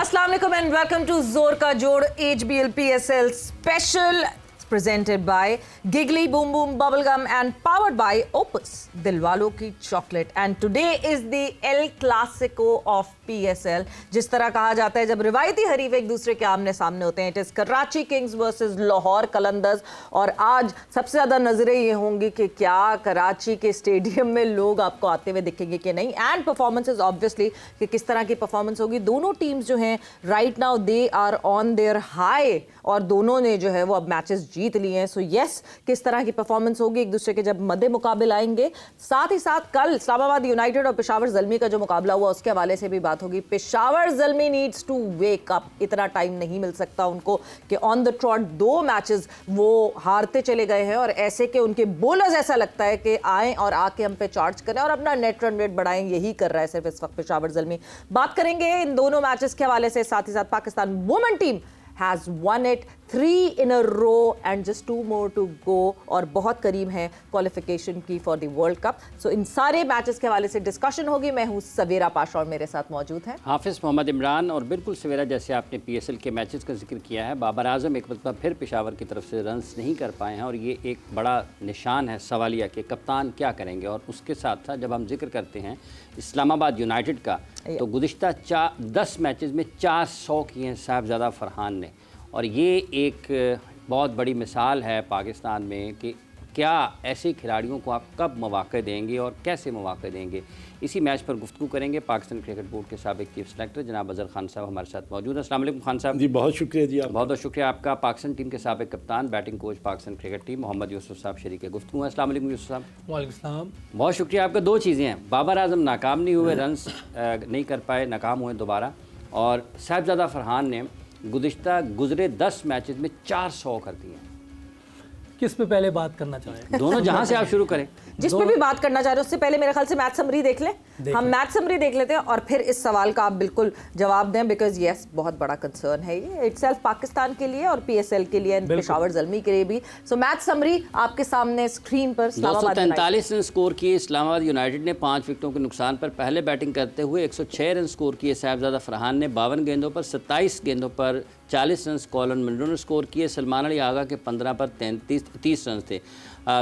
अस्सलाम वालेकुम and welcome to जोर का जोड़ HBL PSL special presented by Giggly Boom Boom Bubblegum and powered by Opus दिलवालों की chocolate. And today is the El Clasico of PSL। जिस तरह कहा जाता है जब रिवायती हरीफ एक दूसरे के आमने सामने होते हैं, it is Karachi Kings versus Lahore Qalandars. और आज सबसे ज्यादा नजरें ये होंगी कि क्या कराची के स्टेडियम में लोग आपको आते हुए दिखेंगे कि नहीं, एंड परफॉर्मेंसेज ऑब्वियसली कि किस तरह की परफॉर्मेंस होगी। दोनों टीम्स जो हैं right now they are on their high और दोनों ने जो है वो अब मैचेस जीत लिए हैं। सो यस, किस तरह की परफॉर्मेंस होगी एक दूसरे के जब मद्दे मुकाबिल आएंगे। साथ ही साथ कल इस्लामाबाद यूनाइटेड और पेशावर ज़ल्मी का जो मुकाबला हुआ उसके हवाले से भी बात होगी। Peshawar Zalmi needs to wake up, इतना टाइम नहीं मिल सकता उनको कि ऑन द ट्रॉट 2 मैचेस वो हारते चले गए हैं और ऐसे कि उनके बॉलर्स ऐसा लगता है कि आएँ और आके हम पे चार्ज करें और अपना नेट रन रेट बढ़ाएं। यही कर रहा है सिर्फ इस वक्त पेशावर ज़ल्मी। बात करेंगे इन दोनों मैचेस के हवाले से। साथ ही साथ Pakistan women team has won it 3 in a row and just 2 more to go और बहुत करीब हैं क्वालिफिकेशन की फॉर द वर्ल्ड कप। सो इन सारे मैचेस के हवाले से डिस्कशन होगी। मैं हूँ सवेरा पाशा और मेरे साथ मौजूद हैं हाफिज़ मोहम्मद इमरान। और बिल्कुल सवेरा, जैसे आपने PSL के मैचेस का जिक्र किया है, बाबर आजम एक मरतबा फिर पेशावर की तरफ से रन्स नहीं कर पाए हैं और ये एक बड़ा निशान है सवालिया के कप्तान क्या करेंगे। और उसके साथ साथ जब हम जिक्र करते हैं इस्लामाबाद यूनाइटेड का, तो गुज़िश्ता 10 मैचेस में 400 किए हैं साहिबजादा फरहान ने। और ये एक बहुत बड़ी मिसाल है पाकिस्तान में कि क्या ऐसे खिलाड़ियों को आप कब मौक़े देंगे और कैसे मौक़े देंगे। इसी मैच पर गुफ्तगू करेंगे। पाकिस्तान क्रिकेट बोर्ड के साबिक़ चीफ सेलेक्टर जनाब अज़हर खान साहब हमारे साथ मौजूद हैं। अस्सलाम वालेकुम खान साहब। जी बहुत शुक्रिया जी, आप बहुत बहुत शुक्रिया आपका। पाकिस्तान टीम के साबिक़ कप्तान, batting coach Pakistan cricket team Mohammad Yousuf साहब शरीक गुफ्तगू हैं। अस्सलाम वालेकुम यूसुफ साहब। वालेकुम सलाम। बहुत शुक्रिया आपका। 2 चीज़ें हैं, बाबर आजम नाकाम नहीं हुए, रन्स नहीं कर पाए, नाकाम हुए दोबारा, और साहिबजादा फरहान ने गुज़रे 10 मैचेस में 400 कर दिए। किस पे पहले बात करना चाहें? दोनों, जहां से आप शुरू करें। जिस पे भी बात करना चाह रहे हैं उससे पहले मेरे ख्याल से मैच समरी देख लें। हम मैच समरी देख लेते हैं और फिर इस सवाल का आप बिल्कुल जवाब दें, बिकॉज यस बहुत बड़ा कंसर्न है ये इटसेल्फ पाकिस्तान के लिए और PSL के लिए, पेशावर ज़ल्मी के लिए भी। सो मैच समरी आपके सामने स्क्रीन पर। 243 रन स्कोर किए इस्लामाबाद यूनाइटेड ने 5 विकेटों के नुकसान पर। पहले बैटिंग करते हुए 106 रन स्कोर किए साहिबजादा फरहान ने। 52 गेंदों पर 27 गेंदों पर 40 रन कॉलन मंडो ने स्कोर किए। सलमान अली आगा के 15 पर 30 रन थे।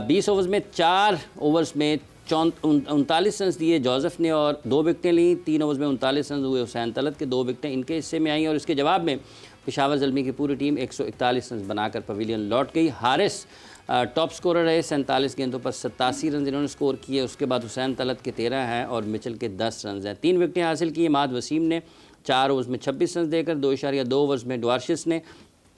20 ओवर्स में 4 ओवर्स में 39 रन दिए जोसेफ ने और 2 विकेटें ली। 3 ओवर्स में 39 रन हुए हुसैन तलत के, 2 विकेटें इनके हिस्से में आई। और इसके जवाब में पेशावर ज़ल्मी की पूरी टीम 141 रन बनाकर पवेलियन लौट गई। हारिस टॉप स्कोरर रहे, 47 गेंदों पर 87 रन इन्होंने स्कोर किए। उसके बाद हुसैन तलत के 13 हैं और मिचल के 10 रन हैं। 3 विकेटें हासिल की माद वसीम ने 4 ओवर्स में 26 रन देकर। 2.2 ओवर्स में डवारशिस ने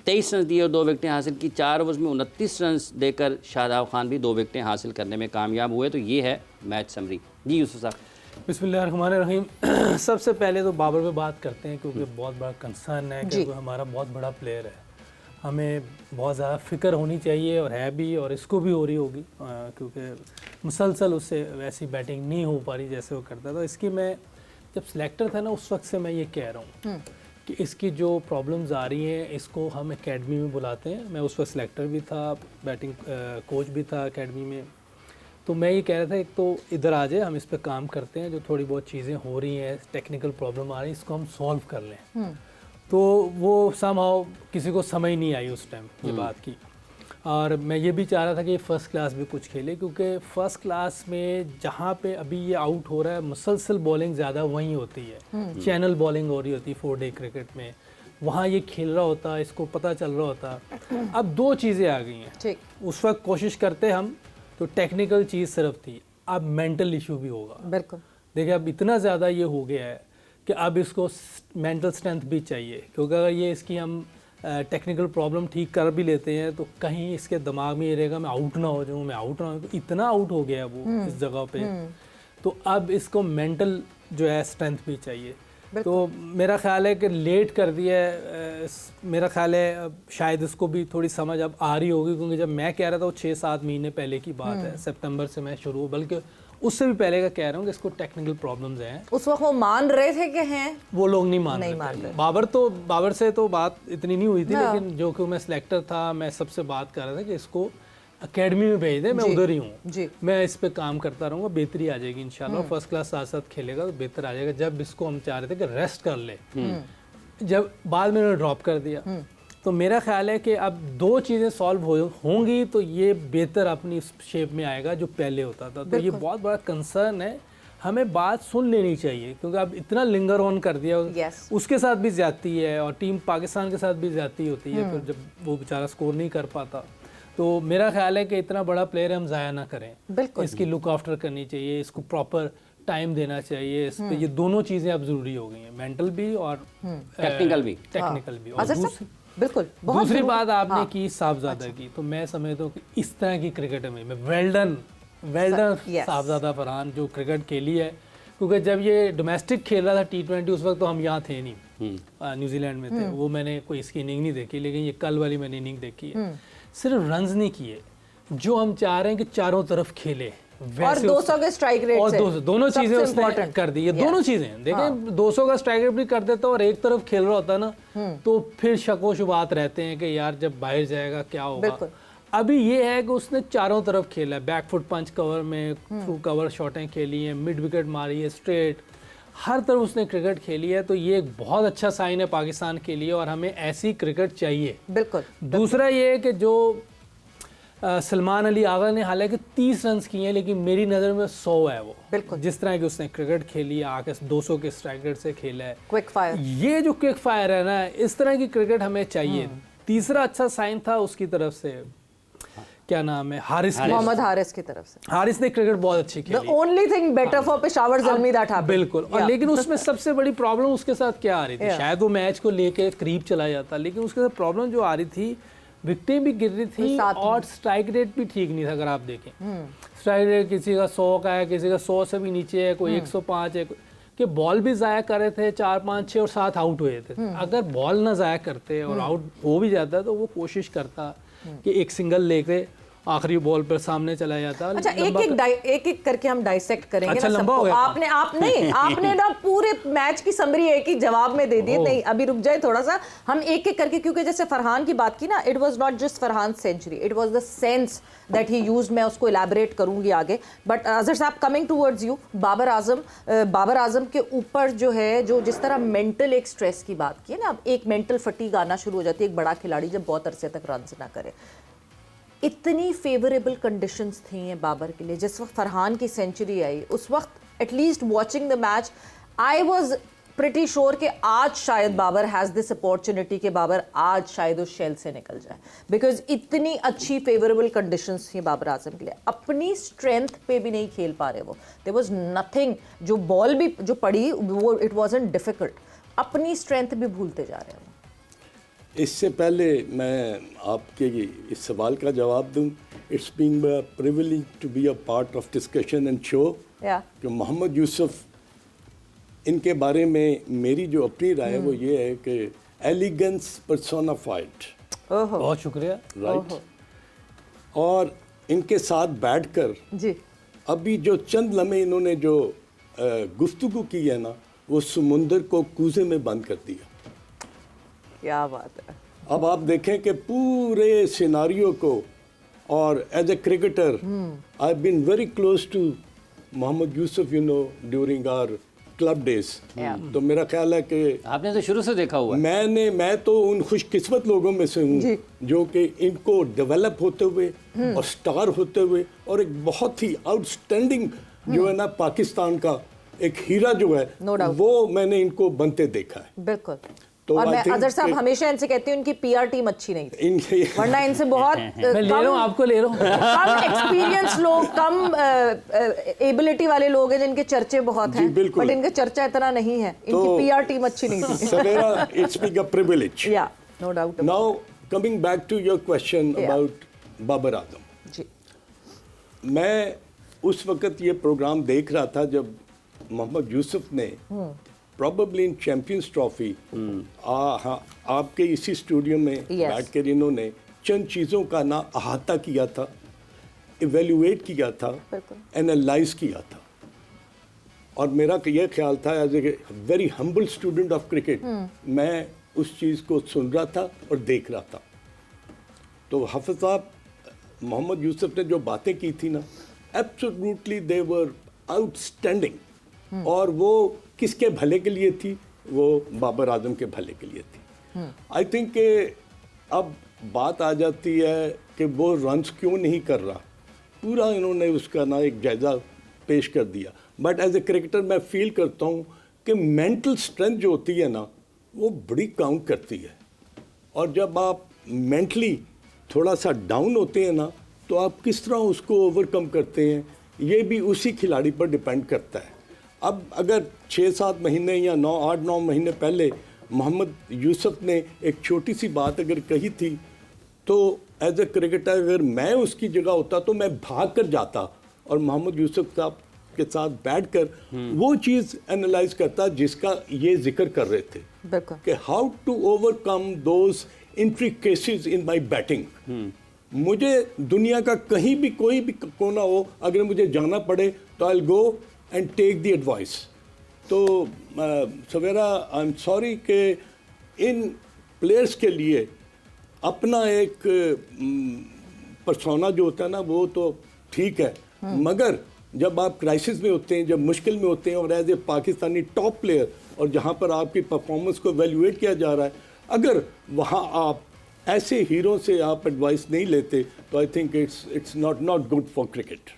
23 रन दिए और 2 विकेटें हासिल की। 4 ओवर्स में 29 रन देकर शादाब खान भी 2 विकेटें हासिल करने में कामयाब हुए। तो ये है मैच समरी। जी यूसुफ साहब। बिस्मिल्लाहिर्रहमानिर्रहीम। सबसे पहले तो बाबर पे बात करते हैं क्योंकि बहुत बड़ा कंसर्न है, क्योंकि हमारा बहुत बड़ा प्लेयर है। हमें बहुत ज़्यादा फ़िक्र होनी चाहिए और है भी, और इसको भी हो रही होगी क्योंकि मुसलसल उससे वैसी बैटिंग नहीं हो पा रही जैसे वो करता था। इसकी मैं जब सिलेक्टर था ना उस वक्त से मैं ये कह रहा हूँ कि इसकी जो प्रॉब्लम्स आ रही हैं इसको हम एकेडमी में बुलाते हैं। मैं उस वक्त सिलेक्टर भी था, बैटिंग कोच भी था एकेडमी में। तो मैं ये कह रहा था एक तो इधर आ जाए, हम इस पर काम करते हैं, जो थोड़ी बहुत चीज़ें हो रही हैं, टेक्निकल प्रॉब्लम आ रही है, इसको हम सॉल्व कर लें। तो वो समहाउ किसी को समझ नहीं आई उस टाइम ये बात की। और मैं ये भी चाह रहा था कि फ़र्स्ट क्लास भी कुछ खेले, क्योंकि फ़र्स्ट क्लास में जहाँ पे अभी ये आउट हो रहा है मुसलसल बॉलिंग ज़्यादा वहीं होती है, चैनल बॉलिंग हो रही होती है 4 डे क्रिकेट में। वहाँ ये खेल रहा होता, इसको पता चल रहा होता। अब 2 चीज़ें आ गई हैं। उस वक्त कोशिश करते हम तो टेक्निकल चीज़ सिर्फ थी, अब मेंटल इशू भी होगा। बिल्कुल देखिए अब इतना ज़्यादा ये हो गया है कि अब इसको मेंटल स्ट्रेंथ भी चाहिए, क्योंकि अगर ये इसकी हम टेक्निकल प्रॉब्लम ठीक कर भी लेते हैं तो कहीं इसके दिमाग में ये रहेगा मैं आउट ना हो जाऊँ, मैं आउट ना हो। तो इतना आउट हो गया है वो इस जगह पे, तो अब इसको मेंटल जो है स्ट्रेंथ भी चाहिए। तो मेरा ख्याल है कि लेट कर दिया है। मेरा ख्याल है शायद इसको भी थोड़ी समझ अब आ रही होगी, क्योंकि जब मैं कह रहा था वो 6-7 महीने पहले की बात है, सितंबर से मैं शुरू, बल्कि उससे भी पहले का कह रहा हूँ कि इसको टेक्निकल प्रॉब्लम्स हैं। उस वक्त वो मान रहे थे कि हैं, वो लोग नहीं मान रहे। बाबर से तो बात इतनी नहीं हुई थी, लेकिन जो कि मैं सिलेक्टर था, मैं सबसे बात कर रहा था कि इसको एकेडमी में भेज दे, मैं उधर ही हूँ, मैं इस पे काम करता रहूँगा, बेहतरी आ जाएगी इंशाल्लाह। फर्स्ट क्लास साथ साथ खेलेगा तो बेहतर आ जाएगा। जब इसको हम चाह रहे थे कि रेस्ट कर ले, जब बाद में उन्होंने ड्रॉप कर दिया, तो मेरा ख्याल है कि अब दो चीज़ें सॉल्व होंगी तो ये बेहतर अपनी शेप में आएगा जो पहले होता था। तो ये बहुत बड़ा कंसर्न है, हमें बात सुन लेनी चाहिए, क्योंकि अब इतना लिंगर ऑन कर दिया। Yes. उसके साथ भी ज्यादती है और टीम पाकिस्तान के साथ भी ज्यादती होती है, फिर जब वो बेचारा स्कोर नहीं कर पाता। तो मेरा ख्याल है कि इतना बड़ा प्लेयर हम ज़ाया ना करें, बिल्कुल इसकी लुक आफ्टर करनी चाहिए, इसको प्रॉपर टाइम देना चाहिए। इस पे ये दोनों चीज़ें अब ज़रूरी हो गई हैं, मेंटल भी और टेक्निकल भी। टेक्निकल भी। और अजहर साहब, बिल्कुल बहुत दूसरी जरूरी- बात आपने हाँ, की साहबजादा की, तो मैं समझता हूँ कि इस तरह की क्रिकेट में वेल्डन yes. साहबजादा फरहान जो क्रिकेट खेली है, क्योंकि जब ये डोमेस्टिक खेल रहा था T20 उस वक्त तो हम यहाँ थे नहीं, न्यूजीलैंड में थे। वो मैंने कोई इसकी इनिंग नहीं देखी, लेकिन ये कल वाली मैंने इनिंग देखी है। सिर्फ रन्स नहीं किए, जो हम चाह रहे हैं कि चारों तरफ खेले और 200 के स्ट्राइक रेट और से 200 दोनों सबसे चीजें उसने important. कर दी। ये Yes. दोनों चीजें देखें, 200 का स्ट्राइक रेट भी कर देता और एक तरफ खेल रहा होता ना, तो फिर शक व शुबात रहते हैं कि यार जब बाहर जाएगा क्या होगा। बिल्कुल। अभी ये है कि उसने चारों तरफ खेला है, बैक फुट पंच कवर में थ्रू कवर शॉटें खेली हैं, मिड विकेट मारी है, स्ट्रेट, हर तरफ उसने क्रिकेट खेली है। तो ये एक बहुत अच्छा साइन है पाकिस्तान के लिए और हमें ऐसी क्रिकेट चाहिए। बिल्कुल। दूसरा ये है कि जो सलमान अली आगा ने हालांकि 30 रन किए हैं, लेकिन मेरी नज़र में 100 है वो। बिल्कुल। जिस तरह की उसने क्रिकेट खेली है, आके 200 के स्ट्राइक रेट से खेला है, क्विक फायर। ये जो क्विक फायर है ना, इस तरह की क्रिकेट हमें चाहिए। तीसरा अच्छा साइन था उसकी तरफ से, क्या नाम है, हारिस की। मोहम्मद हारिस की तरफ से हारिस ने क्रिकेट बहुत अच्छी द खेली, only thing better for Peshawar Zalmi that happened. बिल्कुल। और लेकिन उसमें सबसे बड़ी प्रॉब्लम उसके साथ क्या आ रही थी, शायद वो मैच को लेके करीब चला जाता, लेकिन उसके साथ प्रॉब्लम जो आ रही थी, विकेटें भी गिर रही थी और स्ट्राइक रेट भी ठीक नहीं था। अगर आप देखें स्ट्राइक रेट किसी का 100 का है, किसी का 100 से भी नीचे है, कोई 105 है, कि बॉल भी ज़ाया कर रहे थे 4, 5, 6 और 7 आउट हुए थे। अगर बॉल ना ज़ाया करते और आउट हो भी जाता तो वो कोशिश करता कि एक सिंगल लेके आखिरी बॉल पर सामने चला जाता। अच्छा, एक एक करके हम डाइसेक्ट करेंगे। अच्छा, ना लंबा हो गया। आपने ना पूरे मैच की समरी एक ही जवाब में दे दी। नहीं, अभी रुक जाए थोड़ा सा, हम एक एक करके, क्योंकि जैसे फरहान की बात की ना, it was not just Farhan century, it was the sense that he used. मैं उसको इलैबोरेट करूंगी आगे। बट अजहर साहब, coming towards you, Babar Azam के ऊपर जो है, जो जिस तरह मेंटल एक स्ट्रेस की बात की है ना, अब एक मेंटल फटीग आना शुरू हो जाती है एक बड़ा खिलाड़ी जब बहुत अरसे तक रन ना करे। इतनी फेवरेबल कंडीशंस थी बाबर के लिए। जिस वक्त फरहान की सेंचुरी आई, उस वक्त at least watching the match I was pretty sure कि आज शायद बाबर हैज़ दिस अपॉर्चुनिटी कि बाबर आज शायद उस शेल से निकल जाए, बिकॉज इतनी अच्छी फेवरेबल कंडीशंस थी बाबर आजम के लिए। अपनी स्ट्रेंथ पे भी नहीं खेल पा रहे वो, देयर वाज नथिंग। जो बॉल भी जो पड़ी वो इट वाजंट डिफिकल्ट, अपनी स्ट्रेंथ भी भूलते जा रहे हैं। इससे पहले मैं आपके इस सवाल का जवाब दूं, it's being a privilege to be a part of discussion and show कि मोहम्मद यूसुफ, इनके बारे में मेरी जो अपनी राय है वो ये है कि एलिगेंस पर्सोनाफाइड। बहुत शुक्रिया। राइट। और इनके साथ बैठकर जी अभी जो चंद लम्हे इन्होंने जो गुफ्तगू की है ना, वो समुंदर को कूजे में बंद कर दिया। क्या बात है। अब आप देखें कि पूरे सिनारियो को, और as a cricketer I have been very close to Mohammad Yousuf, you know, during our club days. तो मेरा ख्याल है कि आपने तो शुरू से देखा हुआ है। मैं तो उन खुशकिस्मत लोगों में से हूँ जो कि इनको डेवलप होते हुए और स्टार होते हुए और एक बहुत ही आउटस्टैंडिंग जो है ना पाकिस्तान का एक हीरा जो है, वो मैंने इनको बनते देखा है। बिल्कुल। तो और मैं अजहर साहब हमेशा इनसे कहती हूँ, इनकी पीआर टीम अच्छी नहीं थी, वरना इनसे बहुत मैं ले रहा हूँ, आपको ले रहा हूँ। कम एक्सपीरियंस लोग, कम एबिलिटी वाले लोग हैं जिनके चर्चे बहुत हैं, बट इनका चर्चा इतना नहीं है। इनकी पीआर टीम अच्छी नहीं थी। Savera, it's being a privilege. Yeah no doubt. Now coming back to your question about Babar Azam, जी, मैं उस वक्त ये प्रोग्राम देख रहा था जब मोहम्मद यूसुफ ने प्रॉबेबली इन चैंपियंस ट्रॉफी आपके इसी स्टूडियो में बैठ कर इन्होंने चंद चीज़ों का ना अहाता किया था, इवेल्युएट किया था, एनालाइज किया था। और मेरा यह ख्याल था as a very humble student of cricket, मैं उस चीज़ को सुन रहा था और देख रहा था। तो हाफिज साहब, मोहम्मद यूसुफ ने जो बातें की थी ना, एब्सोल्युटली दे वर आउटस्टैंडिंग। और वो किसके भले के लिए थी? वो बाबर आजम के भले के लिए थी। आई थिंक कि अब बात आ जाती है कि वो रन्स क्यों नहीं कर रहा, पूरा इन्होंने उसका ना एक जायज़ा पेश कर दिया। बट एज ए क्रिकेटर मैं फील करता हूँ कि मेंटल स्ट्रेंथ जो होती है ना वो बड़ी काउंट करती है, और जब आप मेंटली थोड़ा सा डाउन होते हैं ना तो आप किस तरह उसको ओवरकम करते हैं ये भी उसी खिलाड़ी पर डिपेंड करता है। अब अगर 6-7 महीने या 8-9 महीने पहले मोहम्मद यूसुफ ने एक छोटी सी बात अगर कही थी तो एज ए क्रिकेटर अगर मैं उसकी जगह होता तो मैं भाग कर जाता और मोहम्मद यूसुफ साहब के साथ बैठकर वो चीज़ एनालाइज करता जिसका ये जिक्र कर रहे थे कि how to overcome those intricacies in my batting. मुझे दुनिया का कहीं भी कोई भी कोना हो, अगर मुझे जाना पड़े तो I will go and take the advice. तो सवेरा आई एम सॉरी कि इन प्लेयर्स के लिए अपना एक पर्सोना जो होता है ना वो तो ठीक है, मगर जब आप क्राइसिस में होते हैं, जब मुश्किल में होते हैं और as a Pakistani top player और जहाँ पर आपकी परफॉर्मेंस को एवेल्युएट किया जा रहा है, अगर वहाँ आप ऐसे हीरो से आप एडवाइस नहीं लेते तो I think it's not good for cricket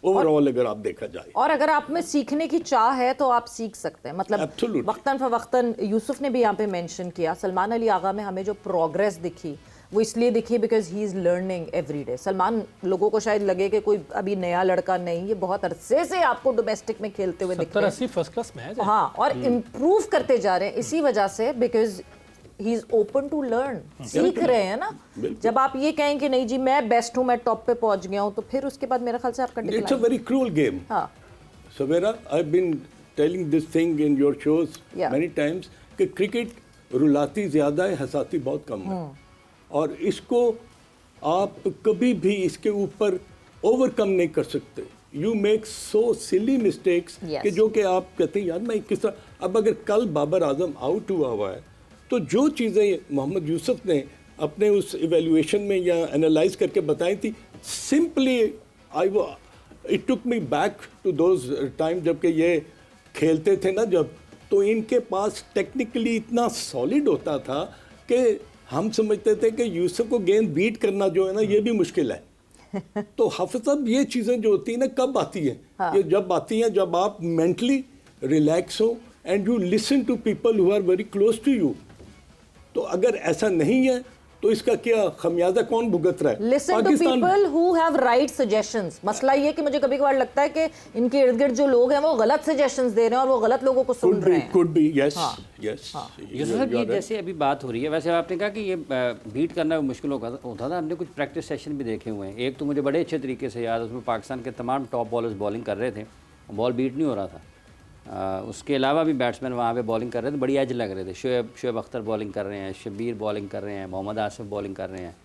overall अगर आप देखा जाए। और अगर आप में सीखने की चाह है तो आप सीख सकते हैं, मतलब Absolutely. वक्तन फवक्तन यूसुफ ने भी यहाँ पे मेंशन किया, सलमान अली आगा में हमें जो प्रोग्रेस दिखी वो इसलिए दिखी because he is learning every day. Salman लोगों को शायद लगे कि कोई अभी नया लड़का नहीं, ये बहुत अरसे से आपको डोमेस्टिक में खेलते हुए दिख रहे हैं, 70-80 फर्स्ट क्लास मैच है। हाँ, और इम्प्रूव करते जा रहे हैं इसी वजह से because he is open to learn, सीख रहे हैं ना। जब आप ये कहें कि नहीं जी मैं बेस्ट हूँ, मैं टॉप पे पहुंच गया हूँ, तो फिर उसके बाद मेरे ख्याल से आपका it's a very cruel game. Savera I have been telling this thing in your shows many times कि क्रिकेट रुलाती ज्यादा है, हंसाती बहुत कम है, और इसको आप कभी भी इसके ऊपर ओवरकम नहीं कर सकते। You make so silly mistakes कि जो कि आप कहते हैं यार मैं किस तरह। अब अगर कल बाबर आजम आउट हुआ है तो जो चीज़ें मोहम्मद यूसुफ ने अपने उस इवेल्युएशन में या एनालाइज करके बताई थी, simply it took me back to those time जबकि ये खेलते थे ना, जब तो इनके पास टेक्निकली इतना सॉलिड होता था कि हम समझते थे कि यूसुफ को गेंद बीट करना जो है ना ये भी मुश्किल है। तो हाफिज साहब ये चीज़ें जो होती हैं ना कब आती हैं? ये जब आती हैं जब आप मेंटली रिलैक्स हो and you listen to people who are very close to you. तो अगर ऐसा नहीं है तो इसका क्या खमियाजा कौन भुगत रहा है? Listen to people who have right suggestions। मसला ये कि मुझे कभी-कभार लगता है कि इनके इर्द गिर्द जो लोग हैं वो गलत सजेशंस दे रहे हैं और वो गलत लोगों को सुन रहे हैं। Could be, yes, yes। Yusuf साहब ये जैसे अभी बात हो रही है, वैसे आपने कहा कि ये बीट करना मुश्किल होता था। हमने कुछ प्रैक्टिस सेशन भी देखे हुए हैं। एक तो मुझे बड़े अच्छे तरीके से याद है, उसमें पाकिस्तान के तमाम टॉप बॉलर्स बॉलिंग कर रहे थे, बॉल बीट नहीं हो रहा था। उसके अलावा भी बैट्समैन वहाँ पे बॉलिंग कर रहे थे, बड़ी एज लग रहे थे। शोएब अख्तर बॉलिंग कर रहे हैं, शब्बीर बॉलिंग कर रहे हैं, मोहम्मद आसिफ बॉलिंग कर रहे हैं,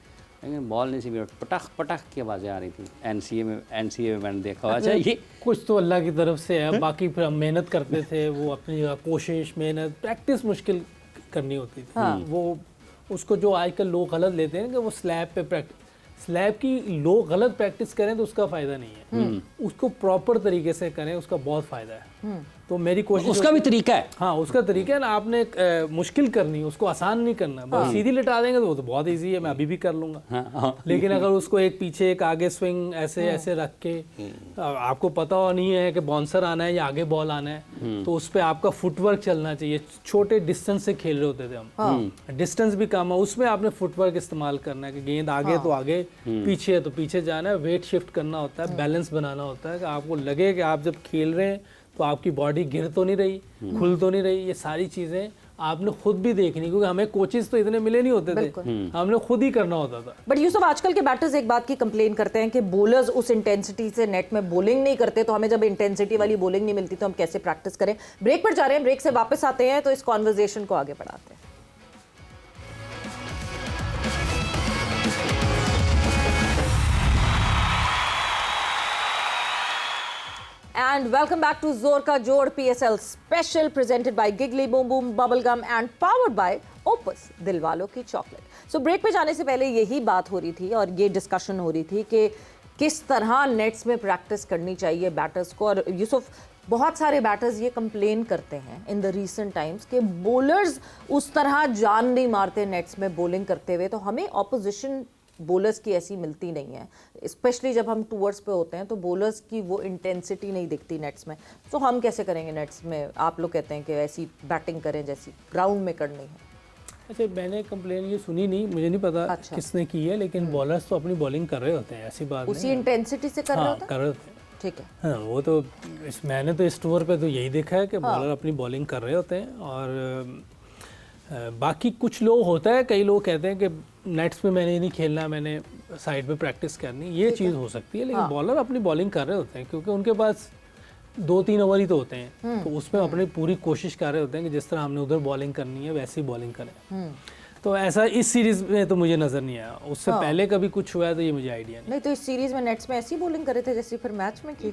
लेकिन बॉल नहीं सी पटख पटख की आवाज़ें आ रही थी। एनसीए में मैंने देखा हुआ। अच्छा, ये कुछ तो अल्लाह की तरफ से है, बाकी फिर हम मेहनत करते थे, वो अपनी जगह कोशिश मेहनत प्रैक्टिस मुश्किल करनी होती थी। वो उसको जो आजकल लोग गलत लेते हैं कि वो स्लैब की लोग गलत प्रैक्टिस करें तो उसका फ़ायदा नहीं है, उसको प्रॉपर तरीके से करें उसका बहुत फ़ायदा है। तो मेरी कोशिश उसका भी तरीका है। हाँ, उसका तरीका है ना, आपने मुश्किल करनी है, उसको आसान नहीं करना। बहुत सीधी लिटा देंगे तो वो तो बहुत इजी है, मैं अभी भी कर लूँगा। लेकिन अगर उसको एक पीछे एक आगे स्विंग ऐसे ऐसे रख के आपको पता हो नहीं है कि बाउंसर आना है या आगे बॉल आना है, तो उस पर आपका फुटवर्क चलना चाहिए। छोटे डिस्टेंस से खेल रहे होते थे हम, डिस्टेंस भी कम है, उसमें आपने फुटवर्क इस्तेमाल करना है कि गेंद आगे तो आगे, पीछे है तो पीछे जाना है, वेट शिफ्ट करना होता है, बैलेंस बनाना होता है कि आपको लगे कि आप जब खेल रहे हैं तो आपकी बॉडी गिर तो नहीं रही, खुल तो नहीं रही। ये सारी चीज़ें आपने खुद भी देखनी, क्योंकि हमें कोचेस तो इतने मिले नहीं होते थे, हमने खुद ही करना होता था। बट यूसुफ, आजकल के बैटर्स एक बात की कंप्लेन करते हैं कि बॉलर्स उस इंटेंसिटी से नेट में बॉलिंग नहीं करते, तो हमें जब इंटेंसिटी वाली बॉलिंग नहीं मिलती तो हम कैसे प्रैक्टिस करें? ब्रेक पर जा रहे हैं, ब्रेक से वापस आते हैं तो इस कॉन्वर्जेशन को आगे बढ़ाते हैं। And welcome back to Zor Ka Jod PSL special presented by Giggly Boom Boom Bubblegum and powered by Opus, दिलवालों की चॉकलेट। सो ब्रेक पे जाने से पहले यही बात हो रही थी और ये डिस्कशन हो रही थी कि किस तरह नेट्स में प्रैक्टिस करनी चाहिए बैटर्स को। और यूसुफ, बहुत सारे बैटर्स ये कंप्लेन करते हैं इन द रीसेंट टाइम्स कि बॉलर्स उस तरह जान नहीं मारते नेट्स में बॉलिंग करते हुए, तो हमें ऑपोजिशन बॉलर्स की ऐसी मिलती नहीं है, स्पेशली जब हम टूवर्ड्स पे होते हैं तो बॉलर्स की वो इंटेंसिटी नहीं दिखती नेट्स में। तो हम कैसे करेंगे नेट्स में? आप लोग कहते हैं कि ऐसी बैटिंग करें जैसी ग्राउंड में करनी है। अच्छा, मैंने कंप्लेन ये सुनी नहीं, मुझे नहीं पता अच्छा। किसने की है, लेकिन बॉलर्स तो अपनी बॉलिंग कर रहे होते हैं, ऐसी बात उसी नहीं है। इंटेंसिटी से कर रहे हाँ, होते हैं? कर रहे होते हैं। ठीक है। हाँ, वो तो मैंने तो इस टूर पे तो यही देखा है कि बॉलर अपनी बॉलिंग कर रहे होते हैं। और बाकी कुछ लोग होता है, कई लोग कहते हैं कि नेट्स में मैंने नहीं खेलना, मैंने साइड पे प्रैक्टिस करनी, ये चीज़ हो सकती है, लेकिन बॉलर अपनी बॉलिंग कर रहे होते हैं क्योंकि उनके पास 2-3 ओवर ही तो होते हैं, तो उसमें अपनी पूरी कोशिश कर रहे होते हैं कि जिस तरह हमने उधर बॉलिंग करनी है वैसी बॉलिंग करें। तो ऐसा इस सीरीज में तो मुझे नज़र नहीं आया, उससे पहले कभी कुछ हुआ है तो ये मुझे आइडिया नहीं। नहीं तो इस सीरीज में नेट्स में ऐसी बॉलिंग करे थे जैसे फिर मैच में की।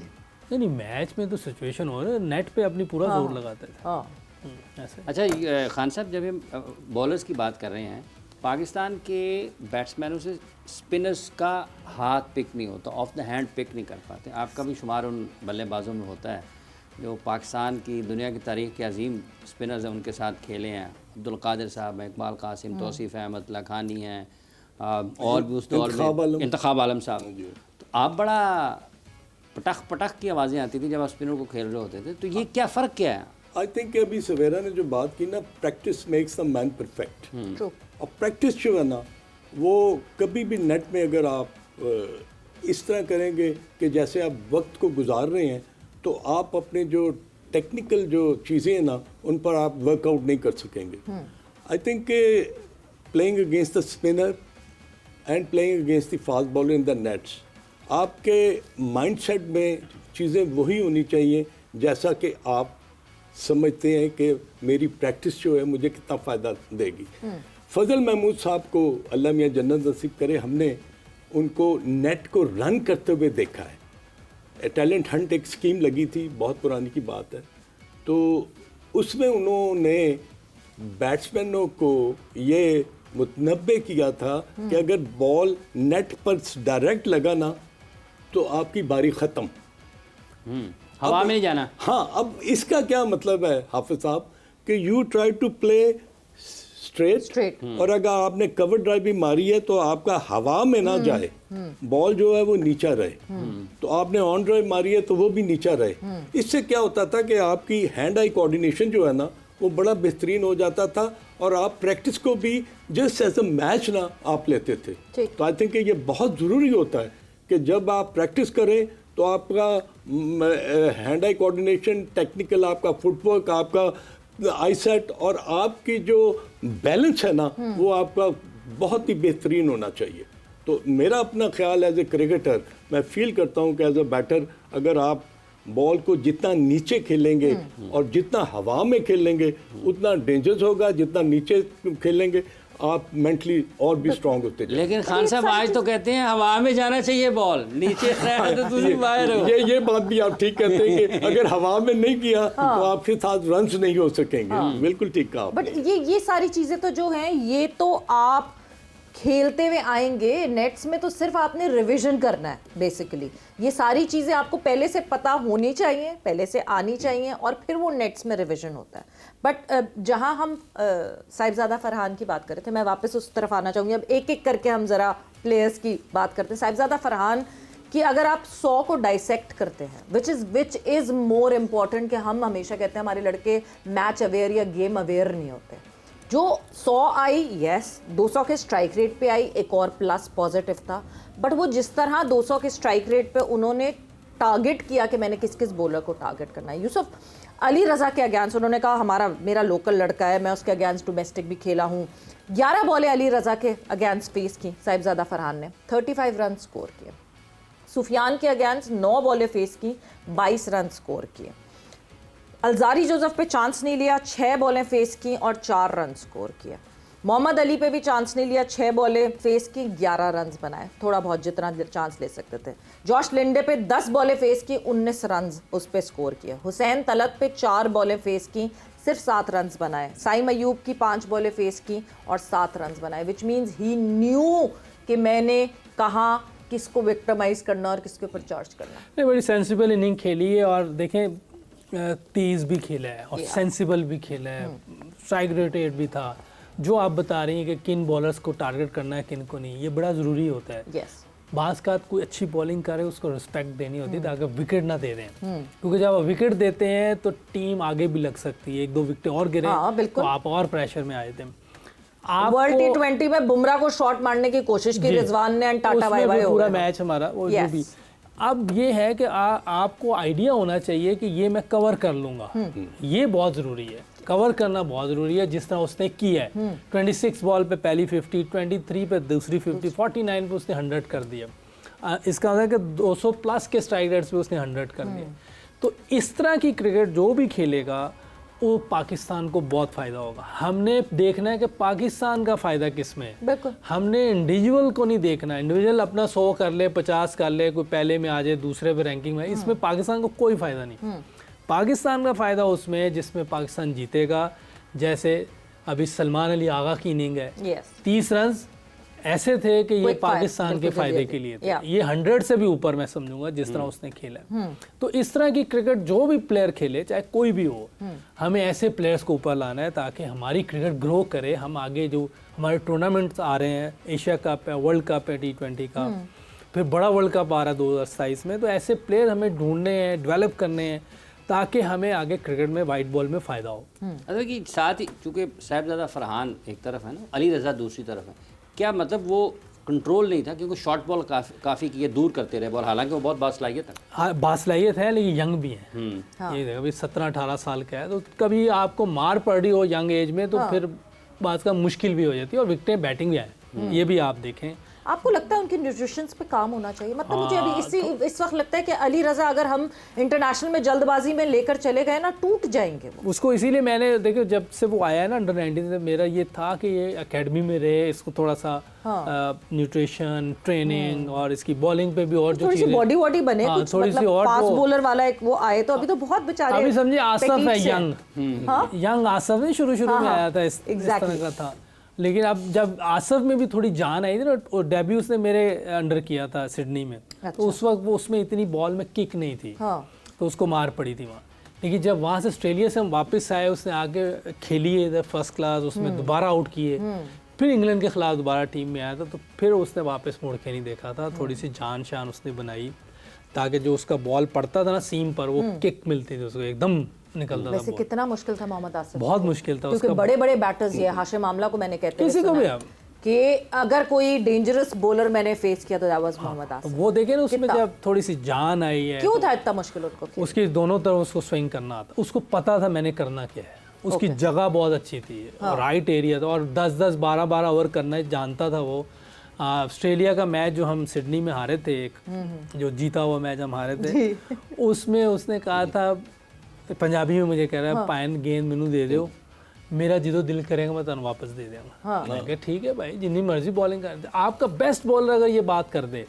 नहीं, मैच में तो सिचुएशन हो रहा है, नेट पे अपनी पूरा जोर लगाते थे। हाँ, ऐसे अच्छा खान साहब, जब हम बॉलर्स की बात कर रहे हैं, पाकिस्तान के बैट्समैनों से स्पिनर्स का हाथ पिक नहीं होता, ऑफ द हैंड पिक नहीं कर पाते। आपका भी शुमार उन बल्लेबाजों में होता है जो पाकिस्तान की दुनिया की तारीख के अजीम स्पिनर्स हैं, उनके साथ खेले हैं। अब्दुल कादिर साहब हैं, इकबाल कासिम, तौसीफ अहमद लखानी हैं, और भी उस दौर में इंतखाब आलम साहब। तो आप बड़ा पटख पटख की आवाज़ें आती थी जब आप स्पिनर को खेल रहे होते थे, तो ये क्या फ़र्क क्या है? आई थिंक अभी सवेरा ने जो बात की ना, practice makes the man perfect. True. और प्रैक्टिस जो है ना, वो कभी भी नेट में अगर आप इस तरह करेंगे कि जैसे आप वक्त को गुजार रहे हैं, तो आप अपने जो टेक्निकल जो चीज़ें हैं ना, उन पर आप वर्कआउट नहीं कर सकेंगे। I think playing against the spinner and playing against the fast bowler in the nets, आपके माइंडसेट में चीज़ें वही होनी चाहिए जैसा कि आप समझते हैं कि मेरी प्रैक्टिस जो है मुझे कितना फ़ायदा देगी। फजल महमूद साहब को अल्लाह मियां जन्नत नसीब करे, हमने उनको नेट को रन करते हुए देखा है। टैलेंट हंट एक स्कीम लगी थी, बहुत पुरानी की बात है, तो उसमें उन्होंने बैट्समैनों को ये मुतनब्बे किया था कि अगर बॉल नेट पर डायरेक्ट लगा ना तो आपकी बारी ख़त्म, हवा में नहीं जाना। हाँ, अब इसका क्या मतलब है हाफिज साहब कि you try to play straight, और अगर आपने कवर ड्राइव भी मारी है तो आपका हवा में ना जाए, बॉल जो है वो नीचा रहे, तो आपने ऑन ड्राइव मारी है तो वो भी नीचा रहे। इससे क्या होता था कि आपकी हैंड आई कोऑर्डिनेशन जो है ना वो बड़ा बेहतरीन हो जाता था, और आप प्रैक्टिस को भी जस्ट एज अ मैच ना आप लेते थे। तो आई थिंक ये बहुत ज़रूरी होता है कि जब आप प्रैक्टिस करें तो आपका हैंड आई कोऑर्डिनेशन, टेक्निकल आपका फुटवर्क, आपका आई सेट और आपकी जो बैलेंस है ना वो आपका बहुत ही बेहतरीन होना चाहिए। तो मेरा अपना ख्याल एज ए क्रिकेटर, मैं फील करता हूँ कि एज ए बैटर अगर आप बॉल को जितना नीचे खेलेंगे और जितना हवा में खेलेंगे उतना डेंजरस होगा, जितना नीचे खेलेंगे आप मेंटली और भी स्ट्रांग होते जाएंगे। लेकिन खान साहब आज तो कहते हैं हवा में जाना चाहिए, बॉल नीचे तो दूसरी बाहर हो। ये बात भी आप ठीक कहते हैं कि अगर हवा में नहीं किया तो आपके साथ रन्स नहीं हो सकेंगे। बिल्कुल ठीक कहा आपने। बट ये सारी चीजें तो जो हैं ये तो आप खेलते हुए आएंगे, नेट्स में तो सिर्फ आपने रिवीजन करना है बेसिकली। ये सारी चीज़ें आपको पहले से पता होनी चाहिए, पहले से आनी चाहिए, और फिर वो नेट्स में रिवीजन होता है। बट जहां हम साहिबजादा फरहान की बात कर रहे थे, मैं वापस उस तरफ आना चाहूँगी। अब एक एक करके हम ज़रा प्लेयर्स की बात करते हैं। साहिबजादा फरहान कि अगर आप 100 को डाइसेक्ट करते हैं, विच इज़ मोर इम्पॉर्टेंट, कि हम हमेशा कहते हैं हमारे लड़के मैच अवेयर या गेम अवेयर नहीं होते। जो 100 आई, यस 200 के स्ट्राइक रेट पे आई, एक और प्लस पॉजिटिव था, बट वो जिस तरह 200 के स्ट्राइक रेट पे उन्होंने टारगेट किया कि मैंने किस किस बॉलर को टारगेट करना है। यूसुफ अली रज़ा के अगेंस्ट उन्होंने कहा मेरा लोकल लड़का है, मैं उसके अगेंस्ट डोमेस्टिक भी खेला हूँ। 11 बॉलें अली रज़ा के अगेंस्ट फेस की साहिबजादा फरहान ने, 35 रन स्कोर किए। सुफियान के अगेंस्ट 9 बॉलें फेस की, 22 रन स्कोर किए। अलजारी जोसेफ पे चांस नहीं लिया, 6 बॉलें फेस की और 4 रन स्कोर किए। मोहम्मद अली पे भी चांस नहीं लिया, 6 बॉलें फेस की, 11 रन बनाए, थोड़ा बहुत जितना चांस ले सकते थे। जॉश लिंडे पे 10 बॉलें फेस की, 19 रन उस पर स्कोर किए। हुसैन तलत पे 4 बॉलें फेस की, सिर्फ 7 रन बनाए। साइम अयूब की 5 बॉलें फेस की और 7 रन बनाए, विच मीन्स ही न्यू कि मैंने कहाँ किसको विक्टिमाइज करना और किसके ऊपर चार्ज करना। नहीं, बड़ी सेंसिबल इनिंग खेली है। और देखें तेज़ भी खेला है और सेंसिबल भी खेला है, स्ट्राइक रेट भी था। जो आप बता रही हैं कि किन बॉलर्स को टारगेट करना है किन को नहीं, ये बड़ा ज़रूरी होता है। यस, बाज़ का कोई अच्छी बॉलिंग करे उसको रिस्पेक्ट देनी होती है ताकि विकेट ना दे दें, क्योंकि जब आप विकेट देते हैं तो टीम आगे भी लग सकती है, 1-2 विकेट और गिरे तो आप और प्रेशर में आए थे। वर्ल्ड T20 में बुमराह को शॉट मारने की कोशिश की रिजवान ने, एंड टाटा बाय बाय हो पूरा गया मैच हमारा वो जो भी। अब ये है कि आपको आइडिया होना चाहिए कि ये मैं कवर कर लूंगा, ये बहुत ज़रूरी है, कवर करना बहुत ज़रूरी है। जिस तरह उसने किया है, 26 बॉल पे पहली 50, 23 पे दूसरी 50, 49 पे उसने 100 कर दिया। इसका मतलब है कि 200 प्लस के स्ट्राइक रेट्स पे उसने 100 कर दिया। तो इस तरह की क्रिकेट जो भी खेलेगा वो पाकिस्तान को बहुत फ़ायदा होगा। हमने देखना है कि पाकिस्तान का फ़ायदा किस में है, बिल्कुल। हमने इंडिविजुअल को नहीं देखना। इंडिविजुअल अपना 100 कर ले, 50 कर ले, कोई पहले में आ जाए, दूसरे पे रैंकिंग में, इसमें पाकिस्तान को कोई फ़ायदा नहीं। पाकिस्तान का फ़ायदा उसमें है जिसमें पाकिस्तान जीतेगा। जैसे अभी सलमान अली आगा की इनिंग है, 30 रन ऐसे थे कि ये पाकिस्तान के फ़ायदे के लिए थे। ये 100 से भी ऊपर मैं समझूंगा जिस तरह उसने खेला है। तो इस तरह की क्रिकेट जो भी प्लेयर खेले, चाहे कोई भी हो, हमें ऐसे प्लेयर्स को ऊपर लाना है ताकि हमारी क्रिकेट ग्रो करे। हम आगे जो हमारे टूर्नामेंट्स आ रहे हैं, एशिया कप है, वर्ल्ड कप है, T20 का, फिर बड़ा वर्ल्ड कप आ रहा है 2027 में, तो ऐसे प्लेयर हमें ढूंढने हैं, डेवलप करने हैं ताकि हमें आगे क्रिकेट में वाइट बॉल में फ़ायदा हो। अगर कि साथ ही चूँकि साहिबजादा फरहान एक तरफ है ना, अली रज़ा दूसरी तरफ है, क्या मतलब वो कंट्रोल नहीं था क्योंकि शॉर्ट बॉल काफ़ी किए, दूर करते रहे बॉल, हालांकि वो बहुत बासलाहियत है। हाँ, बासलाहियत है, लेकिन यंग भी है। ये अभी 17-18 साल का है, तो कभी आपको मार पड़ रही हो यंग एज में तो फिर बात का मुश्किल भी हो जाती है और विकेटें बैटिंग भी आए, ये भी आप देखें। आपको लगता है उनके न्यूट्रिशन पे काम होना चाहिए? मतलब मुझे अभी इस वक्त लगता है कि अली रज़ा अगर हम इंटरनेशनल में जल्दबाजी में लेकर चले गए ना, टूट जाएंगे वो। उसको इसीलिए मैंने देखो, जब से वो आया है ना अंडर 19 से, मेरा ये था कि ये एकेडमी में रहे, इसको थोड़ा सा न्यूट्रिशन, ट्रेनिंग और इसकी बॉलिंग पे भी और जो थोड़ी सी बॉडी वॉडी बने, कुछ थोड़ी सी मतलब और फास्ट बॉलर वाला एक वो आए तो अभी तो बहुत बेचारे, अभी समझिए आसफ है यंग आसफ नहीं, शुरू में आया था इस तरह का था। लेकिन अब जब आसफ में भी थोड़ी जान आई थी ना, और डेब्यू उसने मेरे अंडर किया था सिडनी में, तो उस वक्त वो उसमें इतनी बॉल में किक नहीं थी, तो उसको मार पड़ी थी वहाँ। लेकिन जब वहाँ से ऑस्ट्रेलिया से हम वापस आए, उसने आगे खेली है फर्स्ट क्लास, उसमें दोबारा आउट किए, फिर इंग्लैंड के खिलाफ दोबारा टीम में आया था, तो फिर उसने वापस मुड़ के नहीं देखा था। थोड़ी सी जान शान उसने बनाई ताकि जो उसका बॉल पड़ता था ना सीम पर, वो किक मिलती थी उसको, एकदम निकलता था। वैसे कितना मुश्किल था मोहम्मद आसिफ, बहुत मुश्किल था क्योंकि बड़े बड़े बैटर्स, ये हाशिम आमला को मैंने कहते किसी को भी अब कि अगर कोई डेंजरस बॉलर मैंने फेस किया तो दैट वाज मोहम्मद आसिफ। वो देखे ना, उसमें जब थोड़ी सी जान आई है, क्यों था इतना मुश्किल उनको? उसकी दोनों तरफ उसको स्विंग करना आता, उसको पता था मैंने करना क्या है, उसकी जगह बहुत अच्छी थी, राइट एरिया था, और 10-10, 12-12 ओवर करना जानता था वो। ऑस्ट्रेलिया का मैच जो हम सिडनी में हारे थे, एक जो जीता हुआ मैच हम हारे थे, उसमें उसने कहा था, पंजाबी में मुझे कह रहा है, पायन गेंद मैनू दे दो, मेरा जिदो दिल करेगा मैं तुम वापस दे दूंगा। मैं कहा ठीक है भाई, जितनी मर्जी बॉलिंग कर दे। आपका बेस्ट बॉलर अगर ये बात कर दे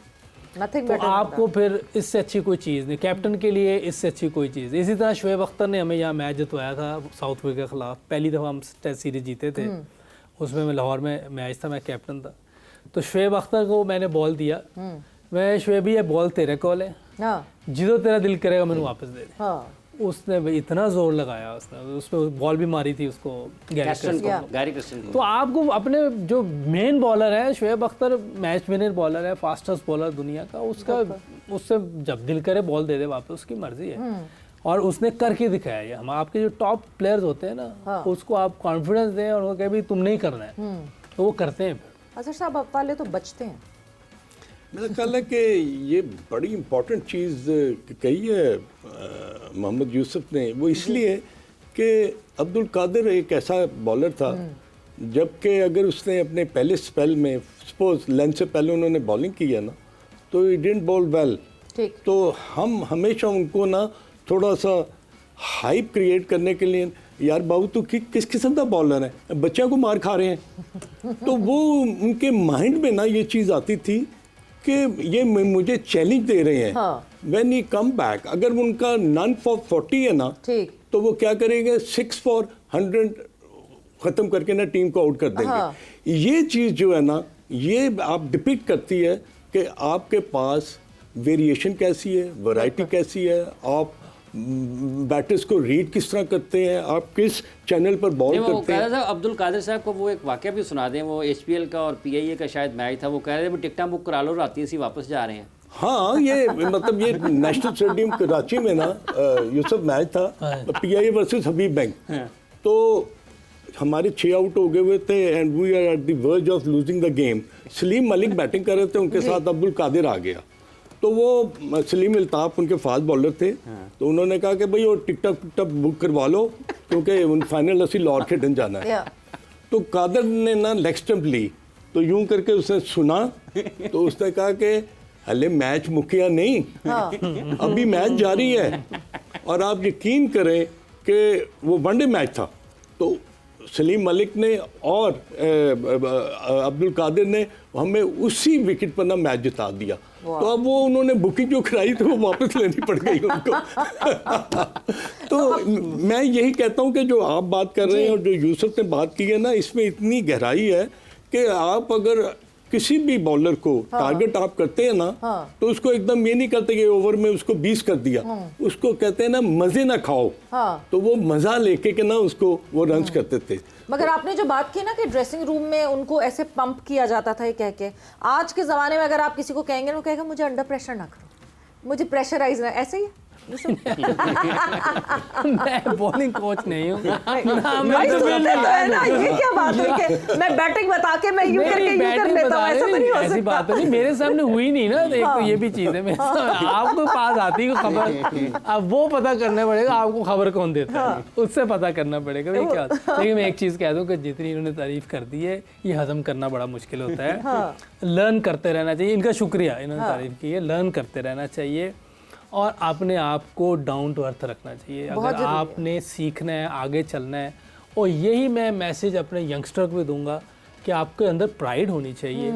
तो आपको फिर इससे अच्छी कोई चीज़ नहीं, कैप्टन के लिए इससे अच्छी कोई चीज़। इसी तरह शुएब अख्तर ने हमें यहाँ मैच जितवाया था साउथ अफ्रीका के खिलाफ, पहली दफ़ा हम टेस्ट सीरीज जीते थे, उसमें मैं लाहौर में मैच था, मैं कैप्टन था। तो शुएब अख्तर को मैंने बॉल दिया, मैं शुएब ये बॉल तेरे कॉल है, जिदो तेरा दिल करेगा मैंने वापस दे दे। उसने इतना जोर लगाया, उसमें बॉल भी मारी थी उसको, गैरी क्रिस्टन को। तो आपको अपने जो मेन बॉलर है Shoaib Akhtar, match winner bowler है, फास्टेस्ट बॉलर दुनिया का, उससे जब दिल करे बॉल दे दे वापस, उसकी मर्जी है। और उसने करके दिखाया है। हम आपके जो टॉप प्लेयर्स होते हैं ना, उसको आप कॉन्फिडेंस दें और उनको कहें भाई तुम नहीं करना है, तो वो करते हैं। अच्छा साहब, अब वाले तो बचते हैं। मेरा ख्याल है कि ये बड़ी इम्पोर्टेंट चीज़ कही है मोहम्मद यूसुफ ने, वो इसलिए कि अब्दुल कादिर एक ऐसा बॉलर था, जबकि अगर उसने अपने पहले स्पेल में सपोज लेंथ से पहले उन्होंने बॉलिंग की है ना, तो ही डिडंट बॉल वेल, तो हम हमेशा उनको ना थोड़ा सा हाइप क्रिएट करने के लिए, यार बाबू तू किस किस्म का बॉलर है, बच्चों को मार खा रहे हैं, तो वो उनके माइंड में ना ये चीज़ आती थी कि ये मुझे चैलेंज दे रहे हैं। व्हेन ही कम बैक, अगर उनका नन फॉर 40 है ना, तो वो क्या करेंगे, 6 for 100 ख़त्म करके ना टीम को आउट कर देंगे। ये चीज़ जो है ना, ये आप डिपिक्ट करती है कि आपके पास वेरिएशन कैसी है, वैरायटी कैसी है, आप बैटर्स को रीड किस तरह करते हैं, आप किस चैनल पर बॉल वो करते कह हैं। रहा था अब्दुल कादिर साहब को वो एक वाकया भी सुना दें, वो एचपीएल का और पीआईए का शायद मैच था, वो कह रहे थे वो टिकटां बुक करा लो, राती से वापस जा रहे हैं। हाँ, ये मतलब ये नेशनल स्टेडियम कराची में ना यूसुफ मैच था, पीआईए वर्सेस हबीब बैंक। तो हमारे 6 आउट हो गए हुए थे and we are at the verge of losing the game. Saleem Malik batting कर रहे थे, उनके साथ अब्दुल कादिर आ गया। तो वो सलीम अल्ताफ उनके फास्ट बॉलर थे, तो उन्होंने कहा कि भाई वो टिकट बुक करवा लो क्योंकि फाइनल असी लाहौर खेडन जाना है। तो कादिर ने ना लेग स्टंप ली, तो यूं करके उसने सुना, तो उसने कहा कि हले मैच मुकिया नहीं, अभी मैच जारी है। और आप यकीन करें कि वो वनडे मैच था, तो सलीम मलिक ने और अब्दुल कादिर ने हमें उसी विकेट पर ना मैच जिता दिया। तो अब वो उन्होंने बुकिंग जो कराई तो वो वापस लेनी पड़ गई उनको। तो मैं यही कहता हूँ कि जो आप बात कर रहे हैं और जो यूसुफ ने बात की है ना, इसमें इतनी गहराई है कि आप अगर किसी भी बॉलर को टारगेट आप करते हैं ना, तो उसको एकदम ये नहीं करते कि ओवर में उसको 20 कर दिया, उसको कहते हैं ना मजे ना खाओ। तो वो मजा लेके के ना उसको वो रन्स करते थे। मगर आपने जो बात की ना कि ड्रेसिंग रूम में उनको ऐसे पंप किया जाता था, ये कह के आज के ज़माने में अगर आप किसी को कहेंगे, वो कहेगा मुझे अंडर प्रेशर ना करो, मुझे प्रेशराइज ना, ऐसे ही मैं बॉलिंग कोच नहीं हूँ। ये क्या बात है कि मैं बैटिंग बता के मैं यूं करके यूं कर लेता हूं, ऐसा तो नहीं हो सकता। ऐसी बात नहीं, मेरे सामने हुई नहीं ना, एक तो ये भी चीज़ है। मेरे आपको पास आती है खबर, अब वो पता करना पड़ेगा आपको खबर कौन देता है, उससे पता करना पड़ेगा भाई क्या। लेकिन मैं एक चीज़ कह दूँ कि जितनी इन्होंने तारीफ कर दी है, ये हजम करना बड़ा मुश्किल होता है। लर्न करते रहना चाहिए, इनका शुक्रिया, इन्होंने तारीफ की है, लर्न करते रहना चाहिए और अपने आप को डाउन टू अर्थ रखना चाहिए। अगर आपने सीखना है, आगे चलना है, और यही मैं मैसेज अपने यंगस्टर को भी दूंगा कि आपके अंदर प्राइड होनी चाहिए,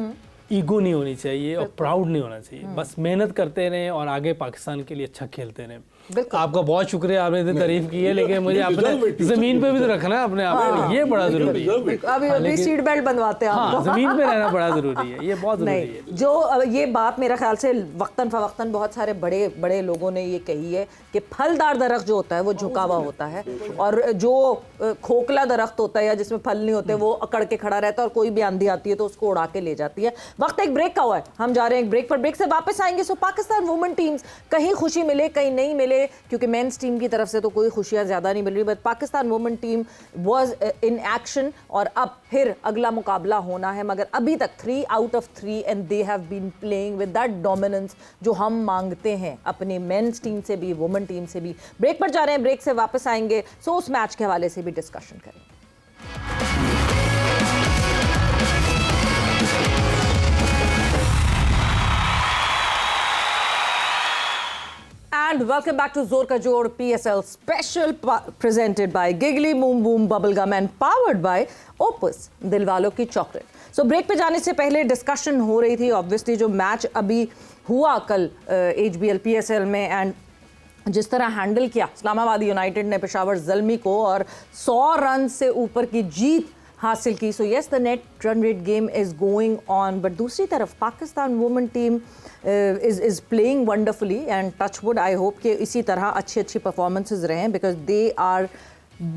ईगो नहीं होनी चाहिए और प्राउड नहीं होना चाहिए। बस मेहनत करते रहें और आगे पाकिस्तान के लिए अच्छा खेलते रहें। आपका बहुत शुक्रिया, आपने इतनी तारीफ की है, लेकिन मुझे अपने जमीन पे भी तो रखना है अपने आप को, ये बड़ा जरूरी है। अभी सीट बेल्ट बनवाते हैं हाँ, जमीन पे रहना बड़ा जरूरी है, ये बहुत जरूरी है। जो ये बात मेरा ख्याल से वक्तन फवक्तन बहुत सारे बड़े बड़े लोगों ने ये कही है कि फलदार दरख्त जो होता है वो झुका हुआ होता है, और जो खोखला दरख्त होता है या जिसमें फल नहीं होते वो अकड़ के खड़ा रहता है, और कोई भी आंधी आती है तो उसको उड़ा के ले जाती है। वक्त एक ब्रेक का हुआ है, हम जा रहे हैं एक ब्रेक पर, ब्रेक से वापस आएंगे। सो पाकिस्तान वुमेन टीम्स, कहीं खुशी मिले कहीं नहीं मिले, क्योंकि मेंस टीम की तरफ से तो कोई खुशियां ज्यादा नहीं मिल रही, but Pakistan women team was in action और अब फिर अगला मुकाबला होना है। मगर अभी तक 3 out of 3 and they have been playing with that dominance जो हम मांगते हैं अपने मेंस टीम से भी, वुमेन टीम से भी। ब्रेक पर जा रहे हैं, ब्रेक से वापस आएंगे, सो उस मैच के हवाले से भी डिस्कशन करेंगे। And welcome back to Zor Ka Jod PSL special presented by Giggly Boom Boom Bubblegum and powered by Opus दिलवालों की चॉकलेट। सो ब्रेक पे जाने से पहले डिस्कशन हो रही थी ऑब्वियसली जो मैच अभी हुआ कल HBL PSL में, एंड जिस तरह हैंडल किया इस्लामाबाद यूनाइटेड ने पेशावर ज़ल्मी को और 100 रन से ऊपर की जीत हासिल की। So yes, the net run rate game is going on, but दूसरी तरफ Pakistan women team is playing wonderfully and touchwood I hope कि इसी तरह अच्छी performances रहें, because they are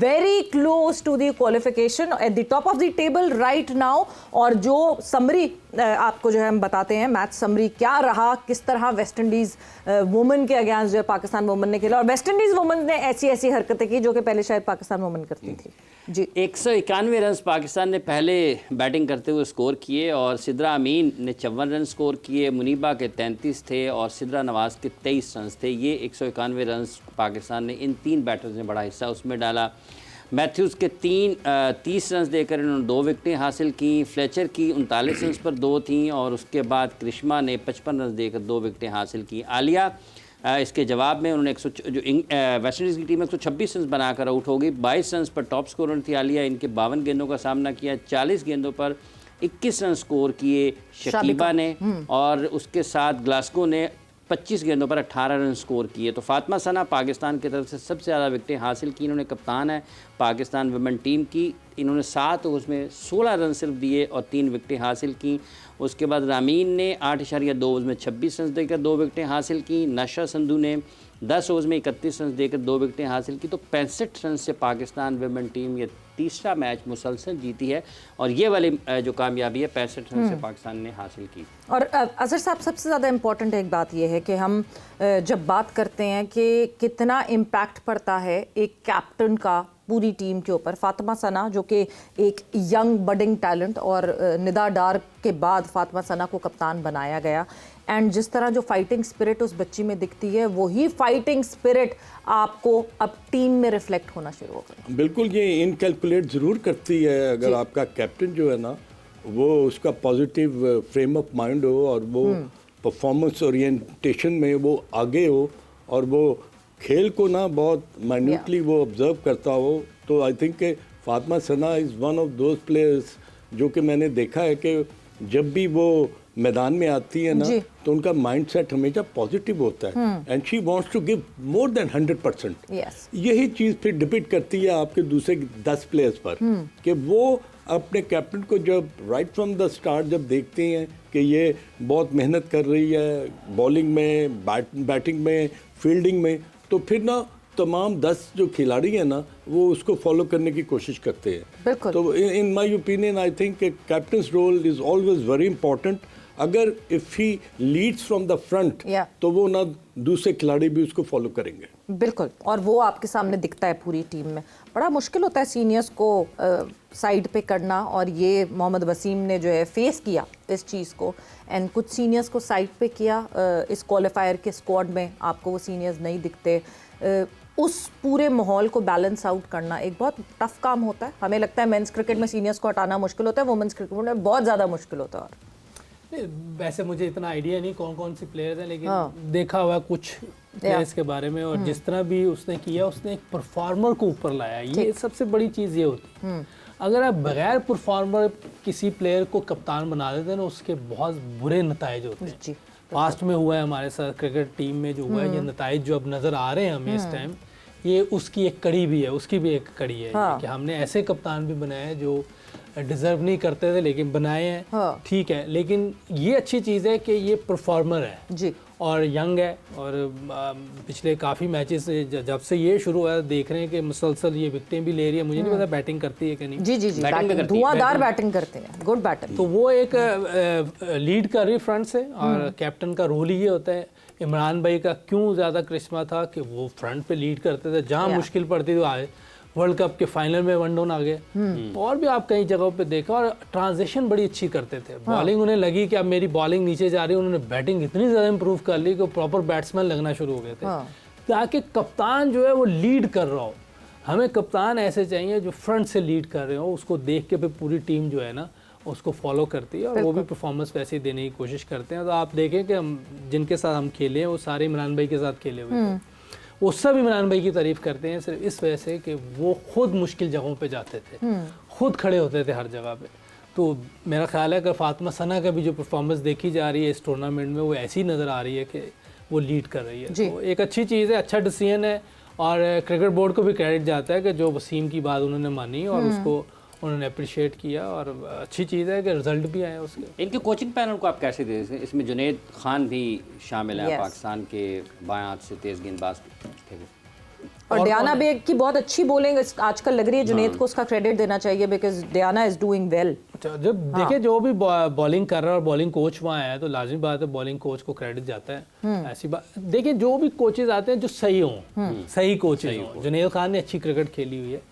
very close to the qualification at the top of the table right now। और जो summary आपको जो है हम बताते हैं, मैच समरी क्या रहा, किस तरह वेस्ट इंडीज़ वुमेन के अगेंस्ट जो पाकिस्तान वुमेन ने खेला, और वेस्ट इंडीज़ वुमेन ने ऐसी हरकतें की जो कि पहले शायद पाकिस्तान वुमेन करती थी। जी 191 रन पाकिस्तान ने पहले बैटिंग करते हुए स्कोर किए, और सिद्रा अमीन ने 54 रन स्कोर किए, मुनीबा के 33 थे और सिद्रा नवाज़ के 23 रन थे। ये 191 रन पाकिस्तान ने इन 3 बैटर्स ने बड़ा हिस्सा उसमें डाला। मैथ्यूज़ के 30 रन देकर इन्होंने 2 विकेटें हासिल की, फ्लेचर की 39 रन पर 2 थीं, और उसके बाद करिश्मा ने 55 रन देकर 2 विकेटें हासिल की। आलिया इसके जवाब में उन्होंने वेस्ट इंडीज़ की टीम 126 रन बनाकर आउट हो गई। 22 रन पर टॉप स्कोरर थी आलिया, इनके 52 गेंदों का सामना किया, 40 गेंदों पर 21 रन स्कोर किए शकीबा ने, और उसके साथ ग्लास्को ने 25 गेंदों पर 18 रन स्कोर किए। तो फातिमा सना पाकिस्तान की तरफ से सबसे ज़्यादा विकेटें हासिल की, इन्होंने कप्तान है पाकिस्तान वुमेन टीम की, इन्होंने 7 उसमें 16 रन सिर्फ दिए और 3 विकेटें हासिल की। उसके बाद रामीन ने 8.2 ओवर में 26 रन देकर 2 विकेटें हासिल की। नशा संधू ने 10 ओवर्स में 31 रन देकर 2 विकेटें हासिल की। तो 65 रन से पाकिस्तान वुमेन टीम ये तीसरा मैच मुसलसल जीती है और ये वाली जो कामयाबी है 65 रन से पाकिस्तान ने हासिल की। और अजहर साहब, सबसे ज़्यादा इम्पॉर्टेंट एक बात यह है कि हम जब बात करते हैं कि कितना इम्पैक्ट पड़ता है एक कैप्टन का पूरी टीम के ऊपर। फातिमा सना जो कि एक यंग बडिंग टैलेंट, और निदा डार के बाद फातिमा सना को कप्तान बनाया गया, एंड जिस तरह जो फाइटिंग स्पिरिट उस बच्ची में दिखती है, वही फाइटिंग स्पिरिट आपको अब टीम में रिफ्लेक्ट होना शुरू हो गया। बिल्कुल, ये इनकैलकुलेट ज़रूर करती है अगर आपका कैप्टन जो है ना वो उसका पॉजिटिव फ्रेम ऑफ माइंड हो और वो परफॉर्मेंस ओरिएंटेशन में वो आगे हो और वो खेल को ना बहुत माइन्यूटली वो ऑब्जर्व करता हो। तो आई थिंक कि Fatima Sana is one of those players जो कि मैंने देखा है कि जब भी वो मैदान में आती है ना तो उनका माइंडसेट हमेशा पॉजिटिव होता है and she wants to give more than 100%। यही चीज़ फिर डिपेंड करती है आपके दूसरे 10 प्लेयर्स पर कि वो अपने कैप्टन को जब राइट फ्रॉम द स्टार्ट जब देखते हैं कि ये बहुत मेहनत कर रही है बॉलिंग में, बैटिंग में, फील्डिंग में, तो फिर ना तमाम 10 जो खिलाड़ी हैं ना वो उसको फॉलो करने की कोशिश करते हैं। तो in my opinion I think captain's role is always very important. अगर if he leads from the front तो वो ना दूसरे खिलाड़ी भी उसको फॉलो करेंगे। बिल्कुल, और वो आपके सामने दिखता है पूरी टीम में। बड़ा मुश्किल होता है सीनियर्स को साइड पे करना, और ये मोहम्मद वसीम ने जो है फेस किया इस चीज़ को, एंड कुछ सीनियर्स को साइड पे किया। इस क्वालिफायर के स्क्वाड में आपको वो सीनियर्स नहीं दिखते। उस पूरे माहौल को बैलेंस आउट करना एक बहुत टफ काम होता है। हमें लगता है मेंस क्रिकेट में सीनियर्स को हटाना मुश्किल होता है, वुमेन्स क्रिकेट में बहुत ज़्यादा मुश्किल होता है। और वैसे मुझे इतना आइडिया नहीं कौन कौन सी प्लेयर्स हैं, लेकिन देखा हुआ कुछ प्लेयर्स के बारे में, और जिस तरह भी उसने किया उसने एक परफॉर्मर को ऊपर लाया। ये सबसे बड़ी चीज़ ये होती है। अगर आप बगैर परफॉर्मर किसी प्लेयर को कप्तान बना देते हैं ना, उसके बहुत बुरे नताइज होते हैं। पास्ट में हुआ है हमारे साथ क्रिकेट टीम में जो हुआ है, ये नताइज जो अब नज़र आ रहे हैं हमें इस टाइम, ये उसकी एक कड़ी भी है, उसकी भी एक कड़ी है कि हमने ऐसे कप्तान भी बनाए हैं जो डिज़र्व नहीं करते थे लेकिन बनाए हैं। ठीक है, लेकिन ये अच्छी चीज़ है कि ये परफॉर्मर है जी, और यंग है, और पिछले काफ़ी मैचेस जब से ये शुरू हुआ है देख रहे हैं कि मुसलसल ये विकेटें भी ले रही है। मुझे नहीं पता बैटिंग करती है कि नहीं। जी जी जी, धुआंधार बैटिंग करते हैं, गुड बैटिंग। तो वो एक लीड कर रही फ्रंट से, और कैप्टन का रोल ही ये होता है। इमरान भाई का क्यों ज़्यादा करिश्मा था कि वो फ्रंट पे लीड करते थे, जहाँ मुश्किल पड़ती तो आए। वर्ल्ड कप के फाइनल में 1 डाउन आ गए, और भी आप कई जगहों पे देखा, और ट्रांजिशन बड़ी अच्छी करते थे। बॉलिंग उन्हें लगी कि अब मेरी बॉलिंग नीचे जा रही है, उन्होंने बैटिंग इतनी ज़्यादा इंप्रूव कर ली कि प्रॉपर बैट्समैन लगना शुरू हो गए थे, ताकि कप्तान जो है वो लीड कर रहा हो। हमें कप्तान ऐसे चाहिए जो फ्रंट से लीड कर रहे हो, उसको देख के फिर पूरी टीम जो है ना उसको फॉलो करती है, और वो भी परफॉर्मेंस वैसे ही देने की कोशिश करते हैं। तो आप देखें कि हम जिनके साथ हम खेले हैं वो सारे इमरान भाई के साथ खेले हुए थे, वो सब इमरान भाई की तारीफ करते हैं सिर्फ इस वजह से कि वो खुद मुश्किल जगहों पे जाते थे, खुद खड़े होते थे हर जगह पे। तो मेरा ख्याल है कि फातिमा सना का भी जो परफॉर्मेंस देखी जा रही है इस टूर्नामेंट में, वो ऐसी नज़र आ रही है कि वो लीड कर रही है। तो एक अच्छी चीज़ है, अच्छा डिसीजन है, और क्रिकेट बोर्ड को भी क्रेडिट जाता है कि जो वसीम की बात उन्होंने मानी और उसको उन्होंने अप्रिशिएट किया, और अच्छी चीज़ है कि रिजल्ट भी आए उसके। इनके कोचिंग पैनल को आप कैसे दे सकते हैं? इसमें जुनैद खान भी शामिल हैं, पाकिस्तान के बाएं हाथ से तेज़ गेंदबाज थे, और डियाना बेग की बहुत अच्छी बॉलिंग आजकल लग रही है। जुनैद को उसका क्रेडिट देना चाहिए because Diana is doing well. जब देखिए जो भी बॉलिंग कर रहा है और बॉलिंग कोच वहाँ आया तो लाजमी बात है बॉलिंग कोच को क्रेडिट जाता है। ऐसी बात देखिए, जो भी कोचेज आते हैं जो सही हों, सही कोचेज हों। जुनैद खान ने अच्छी क्रिकेट खेली हुई है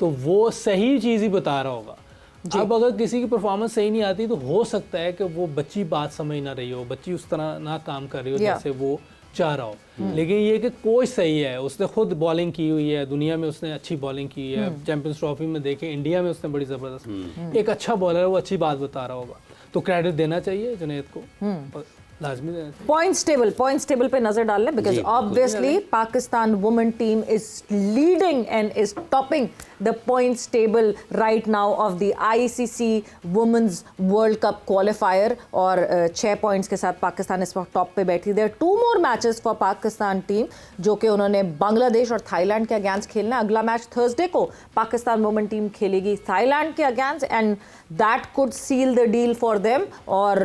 तो वो सही चीज़ ही बता रहा होगा। अब अगर किसी की परफॉर्मेंस सही नहीं आती तो हो सकता है कि वो बच्ची बात समझ ना रही हो, बच्ची उस तरह ना काम कर रही हो जैसे वो चाह रहा हो। लेकिन ये कि कोच सही है, उसने खुद बॉलिंग की हुई है, दुनिया में उसने अच्छी बॉलिंग की है। चैंपियंस ट्रॉफी में देखें, इंडिया में उसने बड़ी ज़बरदस्त, एक अच्छा बॉलर है, वो अच्छी बात बता रहा होगा, तो क्रेडिट देना चाहिए जुनैद को, लाजमी देना चाहिए। पॉइंट्स टेबल पे नजर डाल लें because obviously Pakistan women team is leading and is topping the points table right now of the ICC women's world cup qualifier, और 6 पॉइंट्स के साथ पाकिस्तान इस वक्त टॉप पे बैठी। There 2 more matches for Pakistan team, जो कि उन्होंने बांग्लादेश और थाईलैंड के अगेंस्ट खेलना है। अगला मैच थर्सडे को पाकिस्तान वुमेन टीम खेलेगी थाईलैंड के against, and that could seal the deal for them. और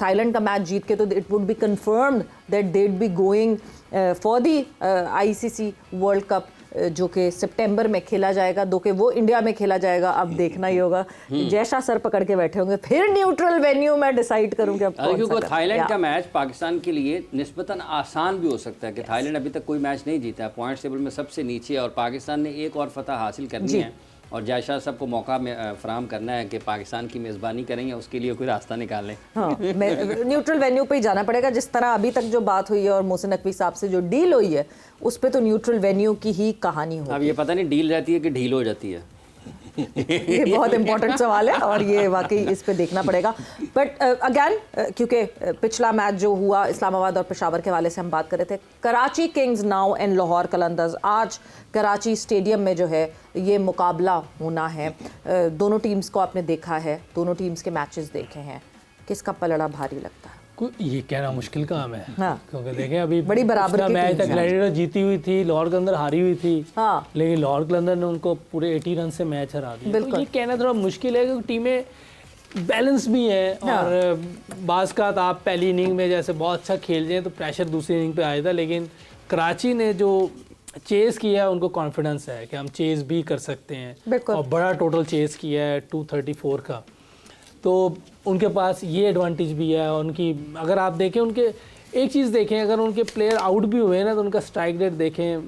थाईलैंड का मैच जीत के तो it would be confirmed that they would be going for the ICC world cup जो कि सितंबर में खेला जाएगा, दो कि वो इंडिया में खेला जाएगा। अब देखना ही होगा, जैसा सर पकड़ के बैठे होंगे, फिर न्यूट्रल वेन्यू में डिसाइड करूंगी अब कौन सा क्योंकि थाईलैंड का मैच पाकिस्तान के लिए निस्बतन आसान भी हो सकता है कि थाईलैंड अभी तक कोई मैच नहीं जीता है, पॉइंट्स टेबल में सबसे नीचे है और पाकिस्तान ने एक और फतह हासिल करनी है और जयशाह साहब को मौका फराहम करना है कि पाकिस्तान की मेज़बानी करेंगे, उसके लिए कोई रास्ता निकालें। हाँ, न्यूट्रल वेन्यू पे ही जाना पड़ेगा। जिस तरह अभी तक जो बात हुई है और मोहसिन नकवी साहब से जो डील हुई है, उस पे तो न्यूट्रल वेन्यू की ही कहानी होगी। अब ये पता नहीं डील रहती है कि ढील हो जाती है। ये बहुत इंपॉर्टेंट सवाल है और ये वाकई इस पे देखना पड़ेगा। बट अगेन क्योंकि पिछला मैच जो हुआ इस्लामाबाद और पेशावर के हवाले से हम बात कर रहे थे, Karachi Kings now and Lahore Qalandars, आज कराची स्टेडियम में जो है ये मुकाबला होना है। दोनों टीम्स को आपने देखा है, दोनों टीम्स के मैचेस देखे हैं, किसका पलड़ा भारी लगता है? ये कहना मुश्किल काम है। हाँ। क्योंकि देखें अभी बड़ी बराबर की मैच टीम्स तक हैं। ग्लैडिएटर जीती हुई थी, लाहौर कलंदर हारी हुई थी। हाँ। लेकिन लाहौर कलंदर ने उनको पूरे 80 रन से मैच हरा दिया। तो बिल्कुल। ये कहना थोड़ा मुश्किल है क्योंकि टीमें बैलेंस भी हैं हाँ। और बाज़ का आप पहली इनिंग में जैसे बहुत अच्छा खेल जाएं तो प्रेशर दूसरी इनिंग पे आया था, लेकिन कराची ने जो चेज़ किया है उनको कॉन्फिडेंस है कि हम चेज़ भी कर सकते हैं बिल्कुल। और बड़ा टोटल चेज़ किया है 234 का, तो उनके पास ये एडवांटेज भी है। उनकी अगर आप देखें, उनके एक चीज़ देखें, अगर उनके प्लेयर आउट भी हुए ना तो उनका स्ट्राइक रेट देखें,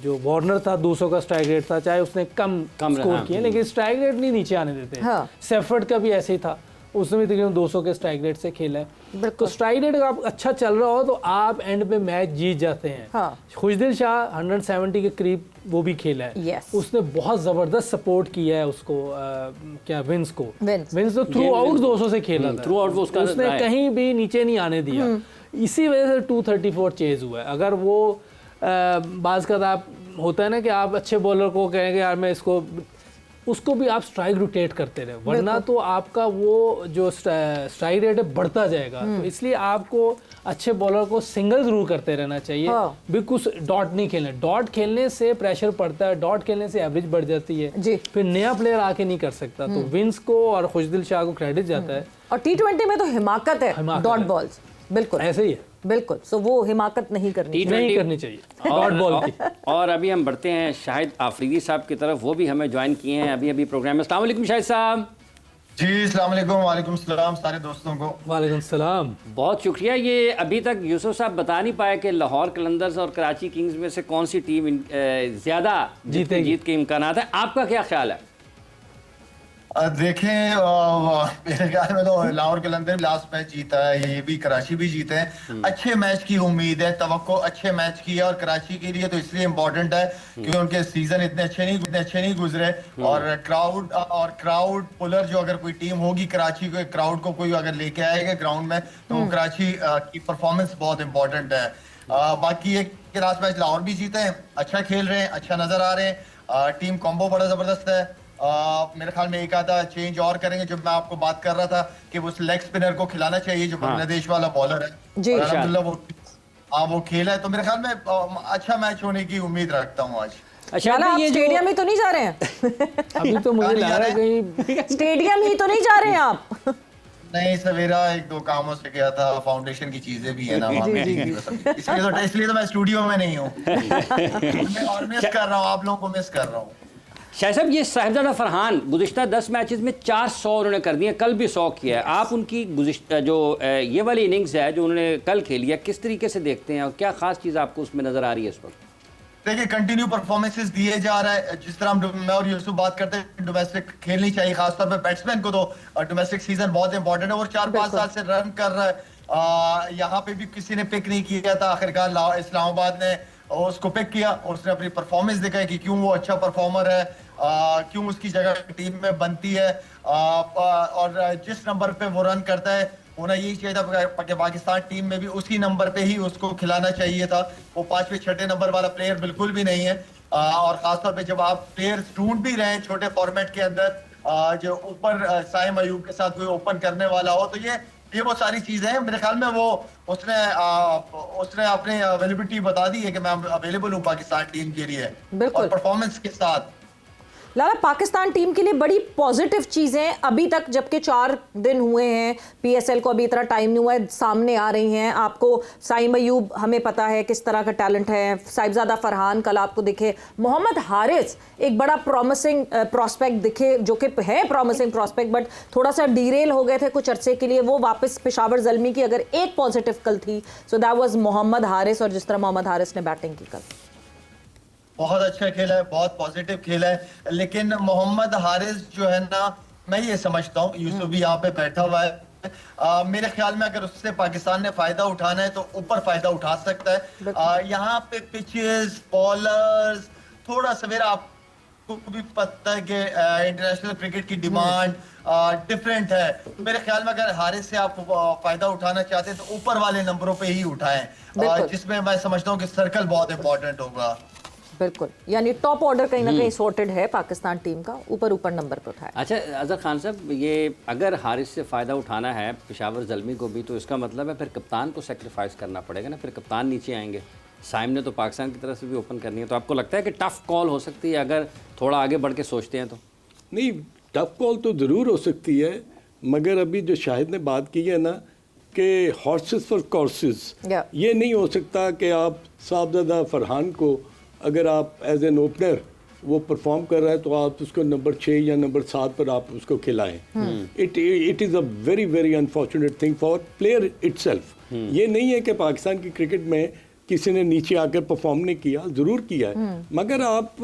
जो वार्नर था 200 का स्ट्राइक रेट था, चाहे उसने कम स्कोर किया लेकिन स्ट्राइक रेट नहीं नीचे आने देते। हाँ। सेफर्ड का भी ऐसे ही था, उसने भी तकरीबन 200 के स्ट्राइक रेट से खेला है। तो स्ट्राइक रेट अगर आप अच्छा चल रहा हो तो आप एंड पे मैच जीत जाते हैं। हाँ। खुशदिल शाह 170 के करीब वो भी खेला है। Yes. उसने बहुत ज़बरदस्त सपोर्ट किया है उसको, क्या विंस को। विंस तो थ्रू आउट 200 से खेला था, थ्रू आउट वो उसका उसने कहीं भी नीचे नहीं आने दिया। इसी वजह से 234 चेज हुआ है। अगर वो बाज़ का आप होता है ना कि आप अच्छे बॉलर को कहेंगे यार मैं इसको, उसको भी आप स्ट्राइक रोटेट करते रहे, वरना तो आपका वो जो स्ट्राइक रेट है बढ़ता जाएगा। तो इसलिए आपको अच्छे बॉलर को सिंगल जरूर करते रहना चाहिए। हाँ। बिल्कुल डॉट नहीं खेलना, डॉट खेलने से प्रेशर पड़ता है, डॉट खेलने से एवरेज बढ़ जाती है जी। फिर नया प्लेयर आके नहीं कर सकता। तो विंस को और खुशदिल शाह को क्रेडिट जाता है। और T20 में तो हिमाकत है डॉट है। बॉल्स, बिल्कुल ऐसे ही है, बिल्कुल। सो वो हिमाकत नहीं करनी चाहिए। नहीं करनी चाहिए डॉट बॉल की। और अभी हम बढ़ते हैं शाहिद आफरीदी साहब की तरफ, वो भी हमें ज्वाइन किए हैं अभी प्रोग्राम में। अस्सलाम वालेकुम शाहिद साहब। जी अस्सलाम वालेकुम। वालेकुम सलाम सारे दोस्तों को। वालेकुम सलाम। बहुत शुक्रिया। ये अभी तक यूसुफ साहब बता नहीं पाए कि लाहौर कलंदर्स और कराची किंग्स में से कौन सी टीम ज़्यादा जीत के इम्कानात है, आपका क्या ख्याल है? देखें, मेरे ख्याल में तो लाहौर कलंदर लास्ट मैच जीता है, ये भी कराची भी जीते हैं। अच्छे मैच की उम्मीद है, तवक्को अच्छे मैच की है और कराची के लिए तो इसलिए इम्पोर्टेंट है क्योंकि उनके सीजन इतने अच्छे नहीं गुजरे और क्राउड पुलर जो अगर कोई टीम होगी कराची को, क्राउड को कोई अगर लेके आएगा ग्राउंड में तो कराची की परफॉर्मेंस बहुत इंपॉर्टेंट है। बाकी एक लास्ट मैच लाहौर भी जीते हैं, अच्छा खेल रहे हैं, अच्छा नजर आ रहे हैं, टीम कॉम्बो बड़ा जबरदस्त है। मेरे ख्याल में एक आधा चेंज और करेंगे, जब मैं आपको बात कर रहा था कि उस लेग स्पिनर को खिलाना चाहिए जो बांग्लादेश वाला बॉलर है जी। और अल्हम्दुलिल्लाह वो खेला है, तो मेरे ख्याल में अच्छा मैच होने की उम्मीद रखता हूँ आज। अच्छा, आप ये स्टेडियम ही तो नहीं जा रहे हैं? अभी तो मुझे लग रहा है कहीं स्टेडियम ही तो नहीं जा रहे हैं आप? नहीं, सवेरा एक दो कामों से गया था, फाउंडेशन की चीजें भी है ना वहाँ पे, इसलिए तो मैं स्टूडियो में नहीं हूँ और मिस कर रहा हूँ, आप लोगों को मिस कर रहा हूँ। शाहिद साहब, ये साहिबजादा फरहान गुज़िश्ता 10 मैचेस में 400 उन्होंने कर दिए, कल भी 100 किया है। आप उनकी गुज़िश्ता जो ये वाली इनिंग्स है जो उन्होंने कल खेली है, किस तरीके से देखते हैं और क्या खास चीज़ आपको उसमें नजर आ रही है इस वक्त? देखिए, कंटिन्यू परफॉर्मेंसेस दिए जा रहा है। जिस तरह मैं और यूसुफ बात करते हैं, डोमेस्टिक खेलनी चाहिए, खासतौर पे बैट्समैन को तो डोमेस्टिक सीजन बहुत इंपॉर्टेंट है और 4-5 साल से रन कर रहा है। यहाँ पे भी किसी ने पिक नहीं किया था, आखिरकार इस्लामाबाद ने उसको पिक किया, उसने अपनी परफॉर्मेंस दिखाई कि क्यों वो अच्छा परफॉर्मर है, क्यों उसकी जगह टीम में बनती है और जिस नंबर पे वो रन करता है होना यही चाहिए था कि पाकिस्तान टीम में भी उसी नंबर पे ही उसको खिलाना चाहिए था। वो 5वें-6ठे नंबर वाला प्लेयर बिल्कुल भी नहीं है और खासतौर पे जब आप प्लेयर्स ढूंढ भी रहे हैं छोटे फॉर्मेट के अंदर जो ऊपर साइम अयूब के साथ कोई ओपन करने वाला हो, तो ये वो सारी चीजें हैं। मेरे ख्याल में वो उसने अपनी अवेलेबिलिटी बता दी है कि मैं अवेलेबल हूँ पाकिस्तान टीम के लिए और परफॉर्मेंस के साथ। लाला, पाकिस्तान टीम के लिए बड़ी पॉजिटिव चीजें अभी तक, जबकि 4 दिन हुए हैं पीएसएल को, अभी इतना टाइम नहीं हुआ है, सामने आ रही हैं। आपको साइम अयूब, हमें पता है किस तरह का टैलेंट है, साहिबजादा फरहान कल आपको दिखे, मोहम्मद हारिस एक बड़ा प्रॉमिसिंग प्रॉस्पेक्ट दिखे, जो कि है प्रॉमिसिंग प्रॉस्पेक्ट, बट थोड़ा सा डीरेल हो गए थे कुछ अरसे के लिए, वो वापस पेशावर ज़ल्मी की अगर एक पॉजिटिव कल थी so that was Mohammad Haris, और जिस तरह मोहम्मद हारिस ने बैटिंग की कल, बहुत अच्छा खेला है, बहुत पॉजिटिव खेला है। लेकिन मोहम्मद हारिस जो है ना, मैं ये समझता हूँ, यूसुफ भी यहाँ पे बैठा हुआ है, मेरे ख्याल में अगर उससे पाकिस्तान ने फायदा उठाना है तो ऊपर फायदा उठा सकता है। यहाँ पे पिचेस, बॉलर्स, थोड़ा सवेरा आपको भी पता है कि इंटरनेशनल क्रिकेट की डिमांड डिफरेंट है। मेरे ख्याल में अगर हारिस से आप फायदा उठाना चाहते हैं तो ऊपर वाले नंबरों पे ही उठाएं, जिसमें मैं समझता हूँ कि सर्कल बहुत इंपॉर्टेंट होगा। बिल्कुल, यानी टॉप ऑर्डर कहीं ना कहीं सॉर्टेड है पाकिस्तान टीम का, ऊपर ऊपर नंबर पर उठाया। अच्छा अजहर खान साहब, ये अगर हारिस से फ़ायदा उठाना है पेशावर ज़ल्मी को भी, तो इसका मतलब है फिर कप्तान को सेक्रीफाइस करना पड़ेगा ना, फिर कप्तान नीचे आएंगे। साइम ने तो पाकिस्तान की तरफ से भी ओपन करनी है, तो आपको लगता है कि टफ कॉल हो सकती है अगर थोड़ा आगे बढ़ के सोचते हैं तो? नहीं, टफ कॉल तो ज़रूर हो सकती है, मगर अभी जो शाहिद ने बात की है ना कि हॉर्सेस फॉर कोर्सेज, ये नहीं हो सकता कि आप साहिबजादा फरहान को अगर आप एज एन ओपनर वो परफॉर्म कर रहा है तो आप उसको नंबर 6 या नंबर 7 पर आप उसको खिलाएं। It is a very very unfortunate thing for player itself. ये नहीं है कि पाकिस्तान की क्रिकेट में किसी ने नीचे आकर परफॉर्म नहीं किया, ज़रूर किया है, मगर आप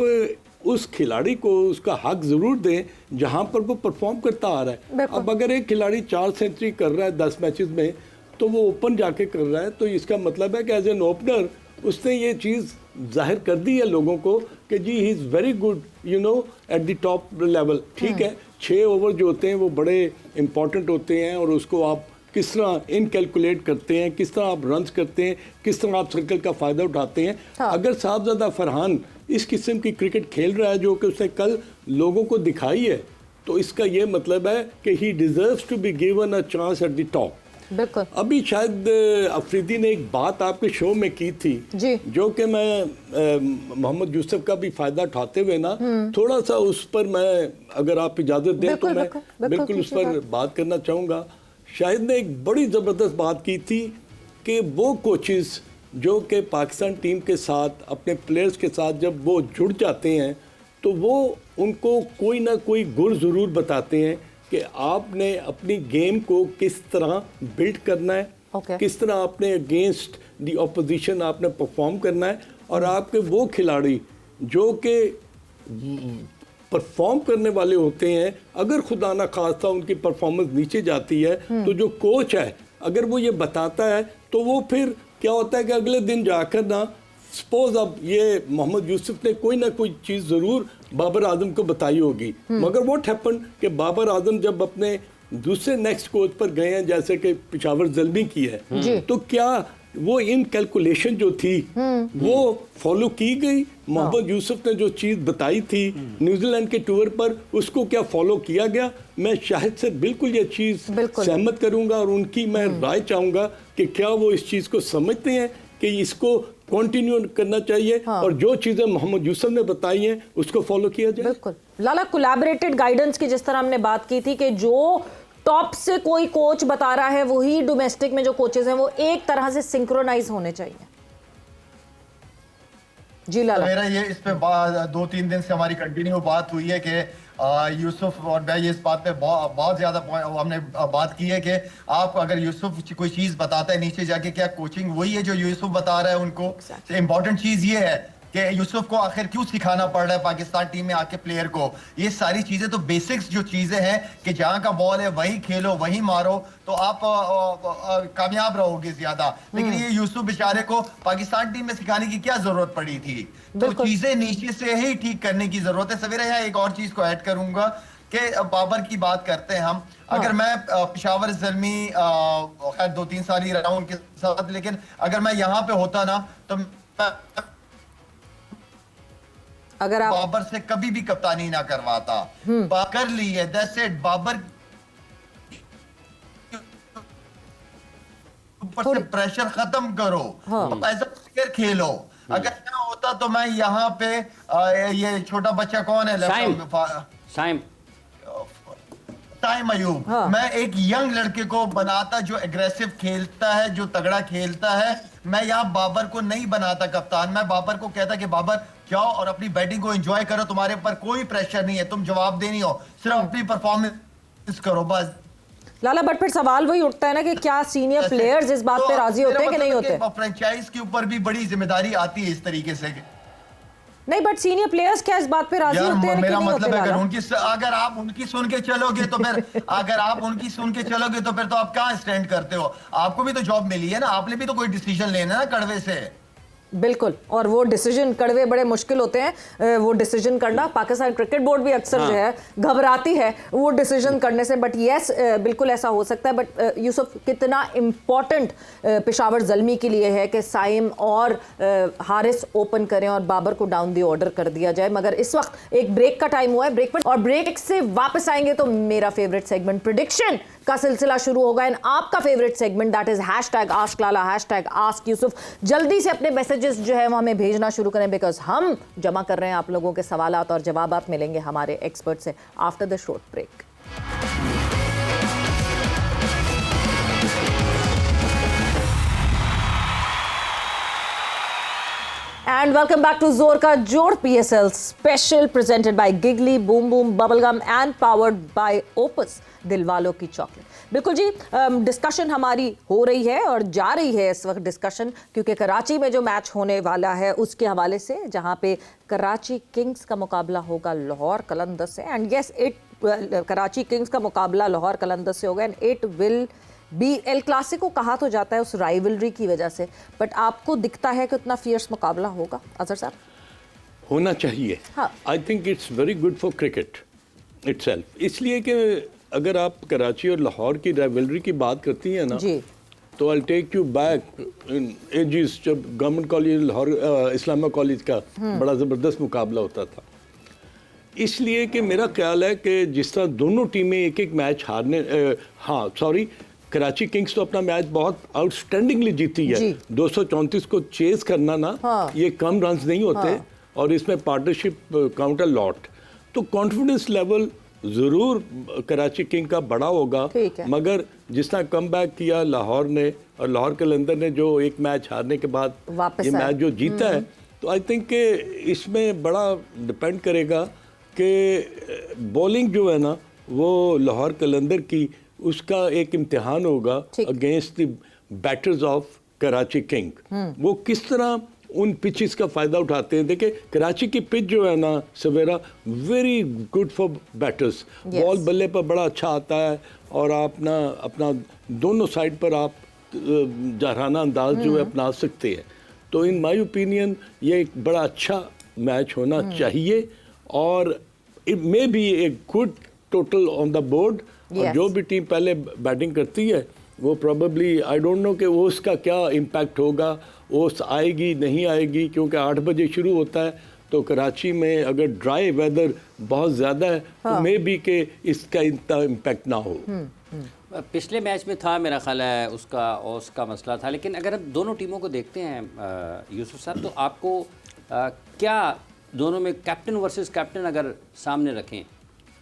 उस खिलाड़ी को उसका हक ज़रूर दें जहाँ पर वो परफॉर्म करता आ रहा है। अब अगर एक खिलाड़ी 4 सेंचुरी कर रहा है 10 मैचेस में, तो वो ओपन जाके कर रहा है, तो इसका मतलब है कि एज एन ओपनर उसने ये चीज़ जाहिर कर दी है लोगों को कि जी he is very good you know at the top level. ठीक है, 6 ओवर जो होते हैं वो बड़े इंपॉर्टेंट होते हैं, और उसको आप किस तरह इनकैलकुलेट करते हैं, किस तरह आप रन्स करते हैं, किस तरह आप सर्कल का फ़ायदा उठाते हैं। अगर साहिबजादा फरहान इस किस्म की क्रिकेट खेल रहा है जो कि उसने कल लोगों को दिखाई है, तो इसका ये मतलब है कि he deserves to be given a chance at the top. बिल्कुल। अभी शायद अफरीदी ने एक बात आपके शो में की थी जी, जो कि मैं मोहम्मद यूसुफ का भी फायदा उठाते हुए ना थोड़ा सा उस पर मैं, अगर आप इजाज़त दें तो मैं बिल्कुल उस पर बात करना चाहूँगा। शाहिद ने एक बड़ी ज़बरदस्त बात की थी कि वो कोचेस जो कि पाकिस्तान टीम के साथ अपने प्लेयर्स के साथ जब वो जुड़ जाते हैं तो वो उनको कोई ना कोई गुर ज़रूर बताते हैं कि आपने अपनी गेम को किस तरह बिल्ड करना है, किस तरह आपने अगेंस्ट दी ऑपोजिशन आपने परफॉर्म करना है, और आपके वो खिलाड़ी जो कि परफॉर्म करने वाले होते हैं, अगर खुदा ना खास्ता उनकी परफॉर्मेंस नीचे जाती है तो जो कोच है अगर वो ये बताता है तो वो फिर क्या होता है कि अगले दिन जाकर ना, सपोज अब ये मोहम्मद यूसुफ ने कोई ना कोई चीज़ ज़रूर बाबर आजम को बताई होगी, मगर व्हाट हैपन कि बाबर आजम जब अपने दूसरे नेक्स्ट कोच पर गए हैं जैसे कि पेशावर ज़ल्मी की है, तो क्या वो इन कैलकुलेशन जो थी वो फॉलो की गई? मोहम्मद यूसुफ ने जो चीज़ बताई थी न्यूजीलैंड के टूर पर, उसको क्या फॉलो किया गया? मैं शाहिद से बिल्कुल ये चीज़ सहमत करूंगा, और उनकी मैं राय चाहूँगा कि क्या वो इस चीज़ को समझते हैं कि इसको कंटिन्यू करना चाहिए, और जो चीज़ें मोहम्मद यूसुफ ने बताई हैं उसको फॉलो किया जाए। बिल्कुल। लाला, कोलैबोरेटेड गाइडेंस की जिस तरह हमने बात की थी कि जो टॉप से कोई कोच बता रहा है वही डोमेस्टिक में जो कोचेस हैं वो एक तरह से सिंक्रोनाइज होने चाहिए। जी लाला, मेरा ये इस पे 2-3 दिन से हमारी कंटिन्यू बात हुई है कि यूसुफ और मैं ये इस बात पे बहुत ज्यादा हमने बात की है कि आप अगर यूसुफ कोई चीज बताता है नीचे जाके, क्या कोचिंग वही है जो यूसुफ बता रहा है उनको? इंपॉर्टेंट चीज ये है कि यूसुफ को आखिर क्यों सिखाना पड़ रहा है पाकिस्तान टीम में आके प्लेयर को। ये सारी चीजें तो बेसिक्स जो चीजें हैं कि जहां का बॉल है वही खेलो, वही मारो, तो आप कामयाब रहोगे ज्यादा। लेकिन ये यूसुफ बेचारे को पाकिस्तान टीम में सिखाने की क्या जरूरत पड़ी थी? तो चीजें नीचे से ही ठीक करने की जरूरत है। सवेरा यहाँ एक और चीज को ऐड करूंगा कि बाबर की बात करते हैं हम, अगर मैं पेशावर ज़ल्मी खैर 2-3 साल ही रहा हूं उनके साथ, लेकिन अगर मैं यहाँ पे होता ना तो अगर आप बाबर से कभी भी कप्तानी ना करवाता। कर ली है, दैट्स इट। बाबर ऊपर से प्रेशर खत्म करो, एज अ प्लेयर खेलो। अगर मैं होता तो मैं यहाँ पे ये छोटा बच्चा कौन है साइम टाइम अयूब, मैं एक यंग लड़के को बनाता जो एग्रेसिव खेलता है, जो तगड़ा खेलता है। मैं यहाँ बाबर को नहीं बनाता कप्तान, मैं बाबर को कहता कि बाबर जाओ और अपनी बैटिंग को एंजॉय करो, तुम्हारे ऊपर कोई प्रेशर नहीं है, तुम जवाब देनी हो, सिर्फ अपनी परफॉर्मेंस करो बस। लाला, बट फिर सवाल वही उठता है ना कि क्या सीनियर प्लेयर्स इस बात पे राजी होते हैं कि नहीं होते? फ्रेंचाइज के ऊपर भी बड़ी जिम्मेदारी आती है इस तरीके से। नहीं, बट सीनियर प्लेयर्स क्या इस बात पे राजी होते हैं कि मेरा नहीं मतलब होते? अगर आप उनकी सुन के चलोगे तो फिर अगर आप उनकी सुन के चलोगे तो फिर तो आप कहाँ स्टैंड करते हो? आपको भी तो जॉब मिली है ना, आपने भी तो कोई डिसीजन लेना है ना कड़वे से। बिल्कुल, और वो डिसीजन कड़वे बड़े मुश्किल होते हैं, वो डिसीजन करना। पाकिस्तान क्रिकेट बोर्ड भी अक्सर जो है घबराती है वो डिसीजन करने से। बट यस, बिल्कुल ऐसा हो सकता है। बट यूसुफ, कितना इम्पॉर्टेंट पेशावर ज़ल्मी के लिए है कि साइम और हारिस ओपन करें और बाबर को डाउन दी ऑर्डर कर दिया जाए। मगर इस वक्त एक ब्रेक का टाइम हुआ है, ब्रेक पर, और ब्रेक से वापस आएंगे तो मेरा फेवरेट सेगमेंट प्रेडिक्शन का सिलसिला शुरू होगा। एंड आपका favourite segment that is #AskLala, #AskYusuf। जल्दी से अपने मैसेजेस जो है वो हमें भेजना शुरू करें, बिकॉज हम जमा कर रहे हैं आप लोगों के सवालात और जवाबात मिलेंगे हमारे एक्सपर्ट से after the short break. And welcome back to Zor Ka Jod PSL special presented by Giggly Boom Boom Bubblegum and powered by Opus दिलवालों की चॉकलेट। बिल्कुल जी, डिस्कशन हमारी हो रही है और जा रही है इस वक्त डिस्कशन, क्योंकि कराची में जो मैच होने वाला है उसके हवाले से, जहां पे कराची किंग्स का मुकाबला होगा लाहौर कलंदर्स से। एंड यस, कराची किंग्स का मुकाबला लाहौर कलंदर्स से होगा and it will be El Clasico कहा तो जाता है उस राइवलरी की वजह से। बट आपको दिखता है कि उतना फियर्स मुकाबला होगा अजहर साहब? होना चाहिए। हाँ। I think it's very good for cricket itself, इसलिए कि अगर आप कराची और लाहौर की राइवलरी की बात करती हैं ना जी, तो I take you back in ages, जब government college Lahore Islamia college का बड़ा ज़बरदस्त मुकाबला होता था। इसलिए कि मेरा ख्याल है कि जिस तरह दोनों टीमें एक एक मैच कराची किंग्स तो अपना मैच बहुत आउटस्टैंडिंगली जीती है। 234 को चेस करना ना, ये कम रन्स नहीं होते, और इसमें पार्टनरशिप काउंटर लॉट, तो कॉन्फिडेंस लेवल ज़रूर कराची किंग का बड़ा होगा। मगर जिस तरह कम बैक किया लाहौर ने, और लाहौर कलंदर ने जो एक मैच हारने के बाद ये मैच जो जीता है, तो आई थिंक कि इसमें बड़ा डिपेंड करेगा कि बॉलिंग जो है ना वो लाहौर कलंदर की, उसका एक इम्तिहान होगा against the batters of Karachi king. वो किस तरह उन पिचेस का फ़ायदा उठाते हैं। देखिए कराची की पिच जो है ना Savera, very good for batters, ball बल्ले पर बड़ा अच्छा आता है, और आप ना अपना दोनों साइड पर आप जहराना अंदाज जो है अपना सकते हैं। तो इन माय ओपिनियन ये एक बड़ा अच्छा मैच होना चाहिए, और it may be a good total on the board. और जो भी टीम पहले बैटिंग करती है वो प्रोबेबली, आई डोंट नो कि वो उसका क्या इम्पैक्ट होगा, ओस आएगी नहीं आएगी, क्योंकि 8 बजे शुरू होता है, तो कराची में अगर ड्राई वेदर बहुत ज़्यादा है तो मे बी कि इसका इतना इम्पैक्ट ना हो। पिछले मैच में था मेरा ख्याल है उसका ओस का मसला था। लेकिन अगर हम दोनों टीमों को देखते हैं यूसुफ साहब, तो आपको क्या दोनों में कैप्टन वर्सेस कैप्टन अगर सामने रखें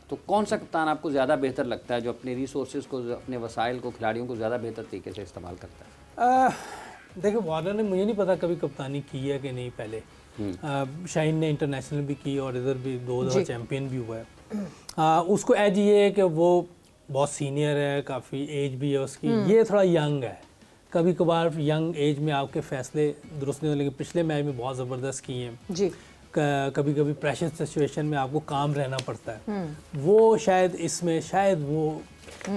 तो कौन सा कप्तान आपको ज़्यादा बेहतर लगता है, जो अपने रिसोर्सेज को, अपने वसाइल को, खिलाड़ियों को ज़्यादा बेहतर तरीके से इस्तेमाल करता है? देखो, वार्नर ने, मुझे नहीं पता कभी कप्तानी की है कि नहीं। पहले शाहीन ने इंटरनेशनल भी की और इधर भी 2 दफ़ा चैम्पियन भी हुआ है। उसको एज ये है कि वो बहुत सीनियर है, काफ़ी एज भी है उसकी, ये थोड़ा यंग है। कभी कभार यंग एज में आपके फैसले दुरुस्त नहीं हो, लेकिन पिछले मैच में बहुत ज़बरदस्त किए हैं जी। कभी कभी प्रेशर सिचुएशन में आपको काम रहना पड़ता है, वो शायद इसमें शायद वो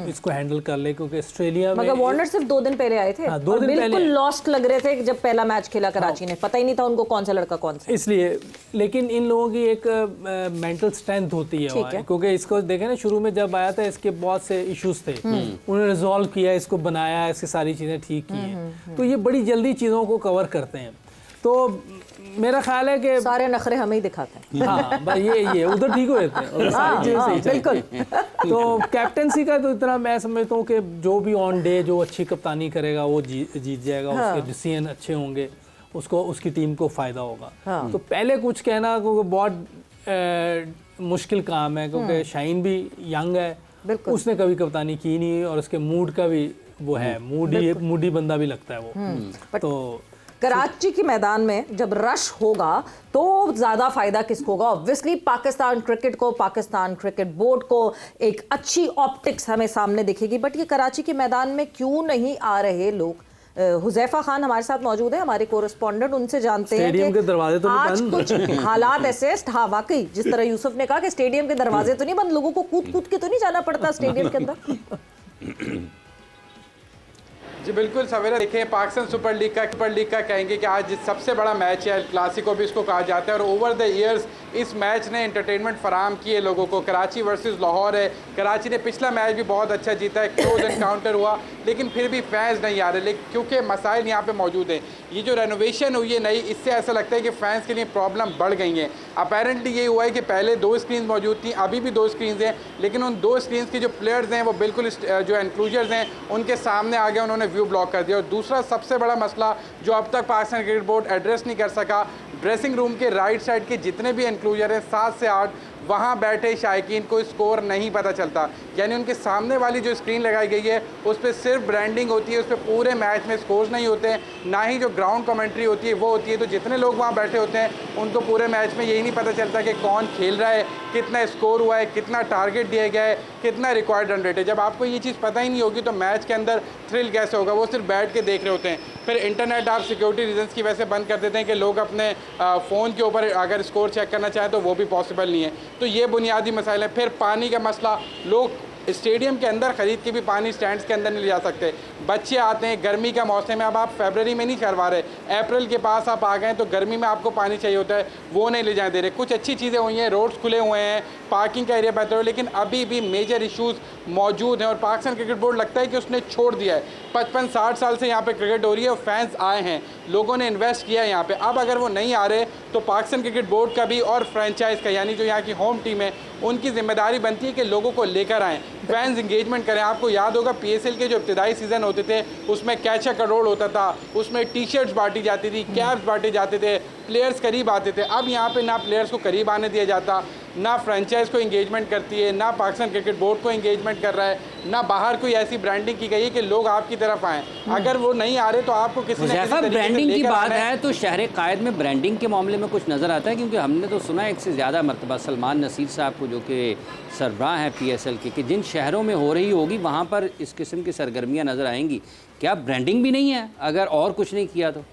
इसको हैंडल कर ले, क्योंकि ऑस्ट्रेलिया में, मगर वार्नर सिर्फ 2 दिन पहले आए थे। 2 दिन पहले बिल्कुल लॉस्ट लग रहे थे जब पहला मैच खेला कराची ने, पता ही नहीं था उनको कौन सा लड़का कौन सा, इसलिए। लेकिन इन लोगों की एक मेंटल स्ट्रेंथ होती है, क्योंकि इसको देखें ना, शुरू में जब आया था इसके बहुत से इश्यूज थे, उन्होंने रिजॉल्व किया, इसको बनाया, इसकी सारी चीज़ें ठीक की हैं, तो ये बड़ी जल्दी चीज़ों को कवर करते हैं। तो मेरा ख्याल है कि सारे नखरे हमें ही दिखाते हैं। हाँ, ये उधर ठीक हो जाते हैं, सारी चीज़ें सही बिल्कुल। तो कैप्टनसी का तो इतना मैं समझता हूँ कि जो भी ऑन डे जो अच्छी कप्तानी करेगा वो जीत जाएगा, उसके डिसीजन अच्छे होंगे, उसको उसकी टीम को फ़ायदा होगा। हाँ। तो पहले कुछ कहना क्योंकि बहुत मुश्किल काम है, क्योंकि शाहीन भी यंग है, बिल्कुल। उसने कभी कप्तानी की नहीं और उसके मूड का भी वो है, मूडी बंदा भी लगता है वो। तो कराची के मैदान में जब रश होगा तो ज़्यादा फायदा किसको होगा? ऑब्वियसली पाकिस्तान क्रिकेट को, पाकिस्तान क्रिकेट बोर्ड को एक अच्छी ऑप्टिक्स हमें सामने दिखेगी। बट ये कराची के मैदान में क्यों नहीं आ रहे लोग? हुजैफा खान हमारे साथ मौजूद है, हमारे कोरेस्पोंडेंट, उनसे जानते हैं स्टेडियम के दरवाजे तो आज नहीं कुछ हालात ऐसे। हाँ वाकई, जिस तरह यूसुफ ने कहा कि स्टेडियम के दरवाजे तो नहीं बंद, लोगों को कूद कूद के तो नहीं जाना पड़ता स्टेडियम के अंदर। जी बिल्कुल सवेरा, देखिए पाकिस्तान सुपर लीग का कहेंगे कि आज सबसे बड़ा मैच है, क्लासिको भी इसको कहा जाता है, और ओवर द ईयर्स इस मैच ने एंटरटेनमेंट फराम किए लोगों को। कराची वर्सेस लाहौर है, कराची ने पिछला मैच भी बहुत अच्छा जीता है, क्लोज एनकाउंटर हुआ, लेकिन फिर भी फैंस नहीं आ रहे, लेकिन क्योंकि मसाइल यहाँ पे मौजूद हैं। ये जो रेनोवेशन हुई है नई, इससे ऐसा लगता है कि फैंस के लिए प्रॉब्लम बढ़ गई हैं। अपेरेंटली ये हुआ है कि पहले 2 स्क्रीन मौजूद थी, अभी भी 2 स्क्रीन हैं, लेकिन उन 2 स्क्रीन के जो प्लेयर्स हैं वो बिल्कुल जो एनक्लोजर्स हैं उनके सामने आ गए, उन्होंने व्यू ब्लॉक कर दिया। और दूसरा सबसे बड़ा मसला जो अब तक पाकिस्तान क्रिकेट बोर्ड एड्रेस नहीं कर सका, ड्रेसिंग रूम के राइट साइड के जितने भी एनक्लोजर हैं 7 से 8, वहाँ बैठे शायकीन को स्कोर नहीं पता चलता। यानी उनके सामने वाली जो स्क्रीन लगाई गई है उस पर सिर्फ ब्रांडिंग होती है, उस पर पूरे मैच में स्कोर्स नहीं होते हैं, ना ही जो ग्राउंड कमेंट्री होती है वो होती है। तो जितने लोग वहाँ बैठे होते हैं उनको पूरे मैच में यही नहीं पता चलता कि कौन खेल रहा है, कितना स्कोर हुआ है, कितना टारगेट दिया गया है, कितना रिक्वायर्ड रन रेट है। जब आपको ये चीज़ पता ही नहीं होगी तो मैच के अंदर थ्रिल कैसे होगा? वो सिर्फ बैठ के देख रहे होते हैं। फिर इंटरनेट आप सिक्योरिटी रीजंस की वजह से बंद कर देते हैं कि लोग अपने फ़ोन के ऊपर अगर स्कोर चेक करना चाहें तो वो भी पॉसिबल नहीं है। तो ये बुनियादी मसाइल है। फिर पानी का मसला, लोग स्टेडियम के अंदर ख़रीद के भी पानी स्टैंड्स के अंदर नहीं ले जा सकते। बच्चे आते हैं, गर्मी का मौसम है, अब आप फरवरी में नहीं करवा रहे, अप्रैल के पास आप आ गए तो गर्मी में आपको पानी चाहिए होता है, वो नहीं ले जाने दे रहे। कुछ अच्छी चीज़ें हुई हैं, रोड्स खुले हुए हैं, पार्किंग का एरिया बेहतर हो, लेकिन अभी भी मेजर इशूज़ मौजूद हैं। और पाकिस्तान क्रिकेट बोर्ड लगता है कि उसने छोड़ दिया है। 55-60 साल से यहाँ पे क्रिकेट हो रही है और फैंस आए हैं, लोगों ने इन्वेस्ट किया है यहाँ पे। अब अगर वो नहीं आ रहे तो पाकिस्तान क्रिकेट बोर्ड का भी और फ्रेंचाइज का, यानी जो यहाँ की होम टीम है, उनकी जिम्मेदारी बनती है कि लोगों को लेकर आएँ, फैंस इंगेजमेंट करें। आपको याद होगा PSL के जो इब्तदाई सीज़न होते थे उसमें कैच अ करोड़ होता था, उसमें टी शर्ट्स बांटी जाती थी, कैप्स बांटे जाते थे, प्लेयर्स करीब आते थे। अब यहाँ पे ना प्लेयर्स को करीब आने दिया जाता, ना फ्रेंचाइज को इंगेजमेंट करती है, ना पाकिस्तान क्रिकेट बोर्ड को इंगेजमेंट कर रहा है, ना बाहर कोई ऐसी ब्रांडिंग की गई है कि लोग आपकी तरफ आएँ। अगर वो नहीं आ रहे तो आपको किसी न किसी ब्रांडिंग की बात है तो शहर कायद में ब्रांडिंग के मामले में कुछ नज़र आता है? क्योंकि हमने तो सुना है एक से ज़्यादा मरतबा सलमान नसीर साहब को, जो कि सरबराह हैं PSL के, कि जिन शहरों में हो रही होगी वहाँ पर इस किस्म की सरगर्मियाँ नज़र आएंगी। क्या ब्रांडिंग भी नहीं है अगर और कुछ नहीं किया तो?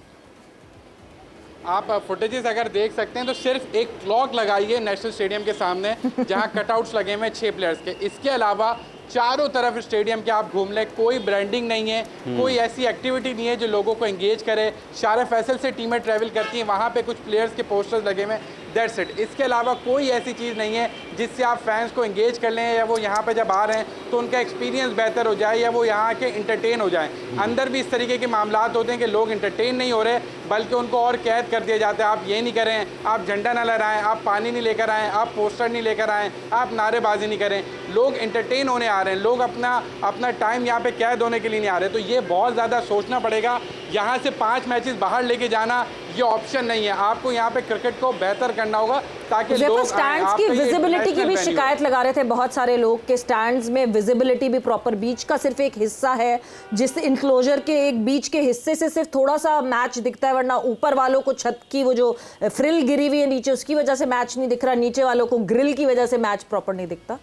आप फुटेजेस अगर देख सकते हैं तो सिर्फ एक क्लॉक लगाई है नेशनल स्टेडियम के सामने जहां कटआउट्स लगे हुए हैं 6 प्लेयर्स के। इसके अलावा चारों तरफ स्टेडियम के आप घूम लें, कोई ब्रांडिंग नहीं है, कोई ऐसी एक्टिविटी नहीं है जो लोगों को एंगेज करे। शार फैसल से टीमें ट्रैवल करती हैं, वहाँ पे कुछ प्लेयर्स के पोस्टर्स लगे हुए हैं, दैट्स इट। इसके अलावा कोई ऐसी चीज़ नहीं है जिससे आप फैंस को एंगेज कर लें या वो यहाँ पे जब आ रहे हैं तो उनका एक्सपीरियंस बेहतर हो जाए या वो यहाँ के इंटरटेन हो जाए। अंदर भी इस तरीके के मामलात होते हैं कि लोग इंटरटेन नहीं हो रहे बल्कि उनको और कैद कर दिया जाता है। आप ये नहीं करें, आप झंडा ना लहराएं, आप पानी नहीं लेकर आएँ, आप पोस्टर नहीं लेकर आएँ, आप नारेबाजी नहीं करें। लोग इंटरटेन होने आ रहे हैं, लोग अपना टाइम यहाँ पे कैद होने के लिए नहीं आ रहे। तो ये बहुत ज़्यादा सोचना पड़ेगा। यहाँ से 5 मैचेस बाहर लेके जाना ये ऑप्शन नहीं है। आपको यहाँ पे क्रिकेट को बेहतर करना होगा ताकि लोग स्टैंड्स की विजिबिलिटी की भी शिकायत लगा रहे थे बहुत सारे लोग के स्टैंड्स में विजिबिलिटी भी प्रॉपर, बीच का सिर्फ एक हिस्सा है जिस इंक्लोजर के एक बीच के हिस्से से सिर्फ थोड़ा सा मैच दिखता है, वरना ऊपर वालों को छत की वो जो फ्रिल गिरी हुई है नीचे उसकी वजह से मैच नहीं दिख रहा, नीचे वालों को ग्रिल की वजह से मैच प्रॉपर नहीं दिखता।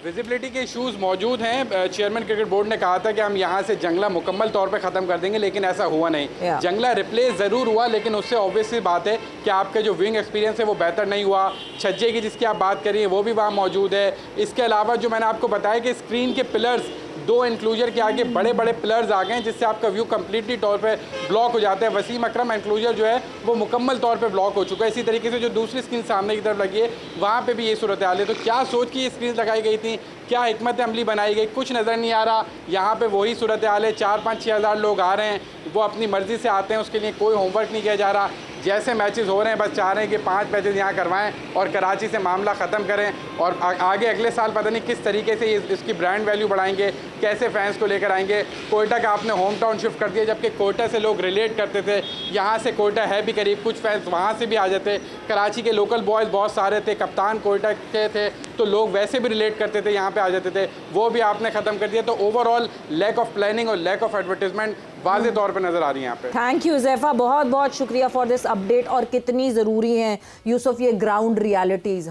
विजिबिलिटी के इश्यूज़ मौजूद हैं। चेयरमैन क्रिकेट बोर्ड ने कहा था कि हम यहाँ से जंगला मुकम्मल तौर पे ख़त्म कर देंगे, लेकिन ऐसा हुआ नहीं। जंगला रिप्लेस ज़रूर हुआ, लेकिन उससे ऑब्वियसली बात है कि आपका जो विंग एक्सपीरियंस है वो बेहतर नहीं हुआ। छज्जे की जिसकी आप बात करिए वो भी वहाँ मौजूद है। इसके अलावा जो मैंने आपको बताया कि स्क्रीन के पिलर्स 2 इंक्लूजर के आगे बड़े बड़े पिलर्स आ गए हैं जिससे आपका व्यू कम्प्लीटली तौर पे ब्लॉक हो जाता है। वसीम अकरम इंक्लूजर जो है वो मुकम्मल तौर पे ब्लॉक हो चुका है। इसी तरीके से जो दूसरी स्क्रीन सामने की तरफ लगी है वहाँ पे भी ये सूरत हाल है। तो क्या सोच के ये स्क्रीन लगाई गई थी, क्या हिकमत अमली बनाई गई, कुछ नज़र नहीं आ रहा। यहाँ पे वही सूरत हाल है, 4-5-6 हज़ार लोग आ रहे हैं, वो अपनी मर्ज़ी से आते हैं, उसके लिए कोई होमवर्क नहीं किया जा रहा। जैसे मैचेस हो रहे हैं बस चाह रहे हैं कि 5 मैचेस यहाँ करवाएं और कराची से मामला ख़त्म करें और आगे अगले साल पता नहीं किस तरीके से इसकी ब्रांड वैल्यू बढ़ाएंगे, कैसे फैंस को लेकर आएंगे। कोयटा का आपने होम टाउन शिफ्ट कर दिया, जबकि कोयटा से लोग रिलेट करते थे, यहाँ से कोयटा है भी करीब, कुछ फैंस वहाँ से भी आ जाते। कराची के लोकल बॉयज़ बहुत सारे थे, कप्तान कोयटा के थे, तो लोग वैसे भी रिलेट करते थे, यहाँ पे आ जाते थे, वो भी आपने ख़त्म कर दिया। तो ओवरऑल लैक ऑफ प्लानिंग और लैक ऑफ एडवर्टीजमेंट वाज़े तौर पे नज़र आ रही है यहाँ पे। थैंक यू ज़ैफ़ा, बहुत बहुत शुक्रिया फॉर दिस अपडेट। और कितनी ज़रूरी हैं यूसुफ ये ग्राउंड रियलिटीज़।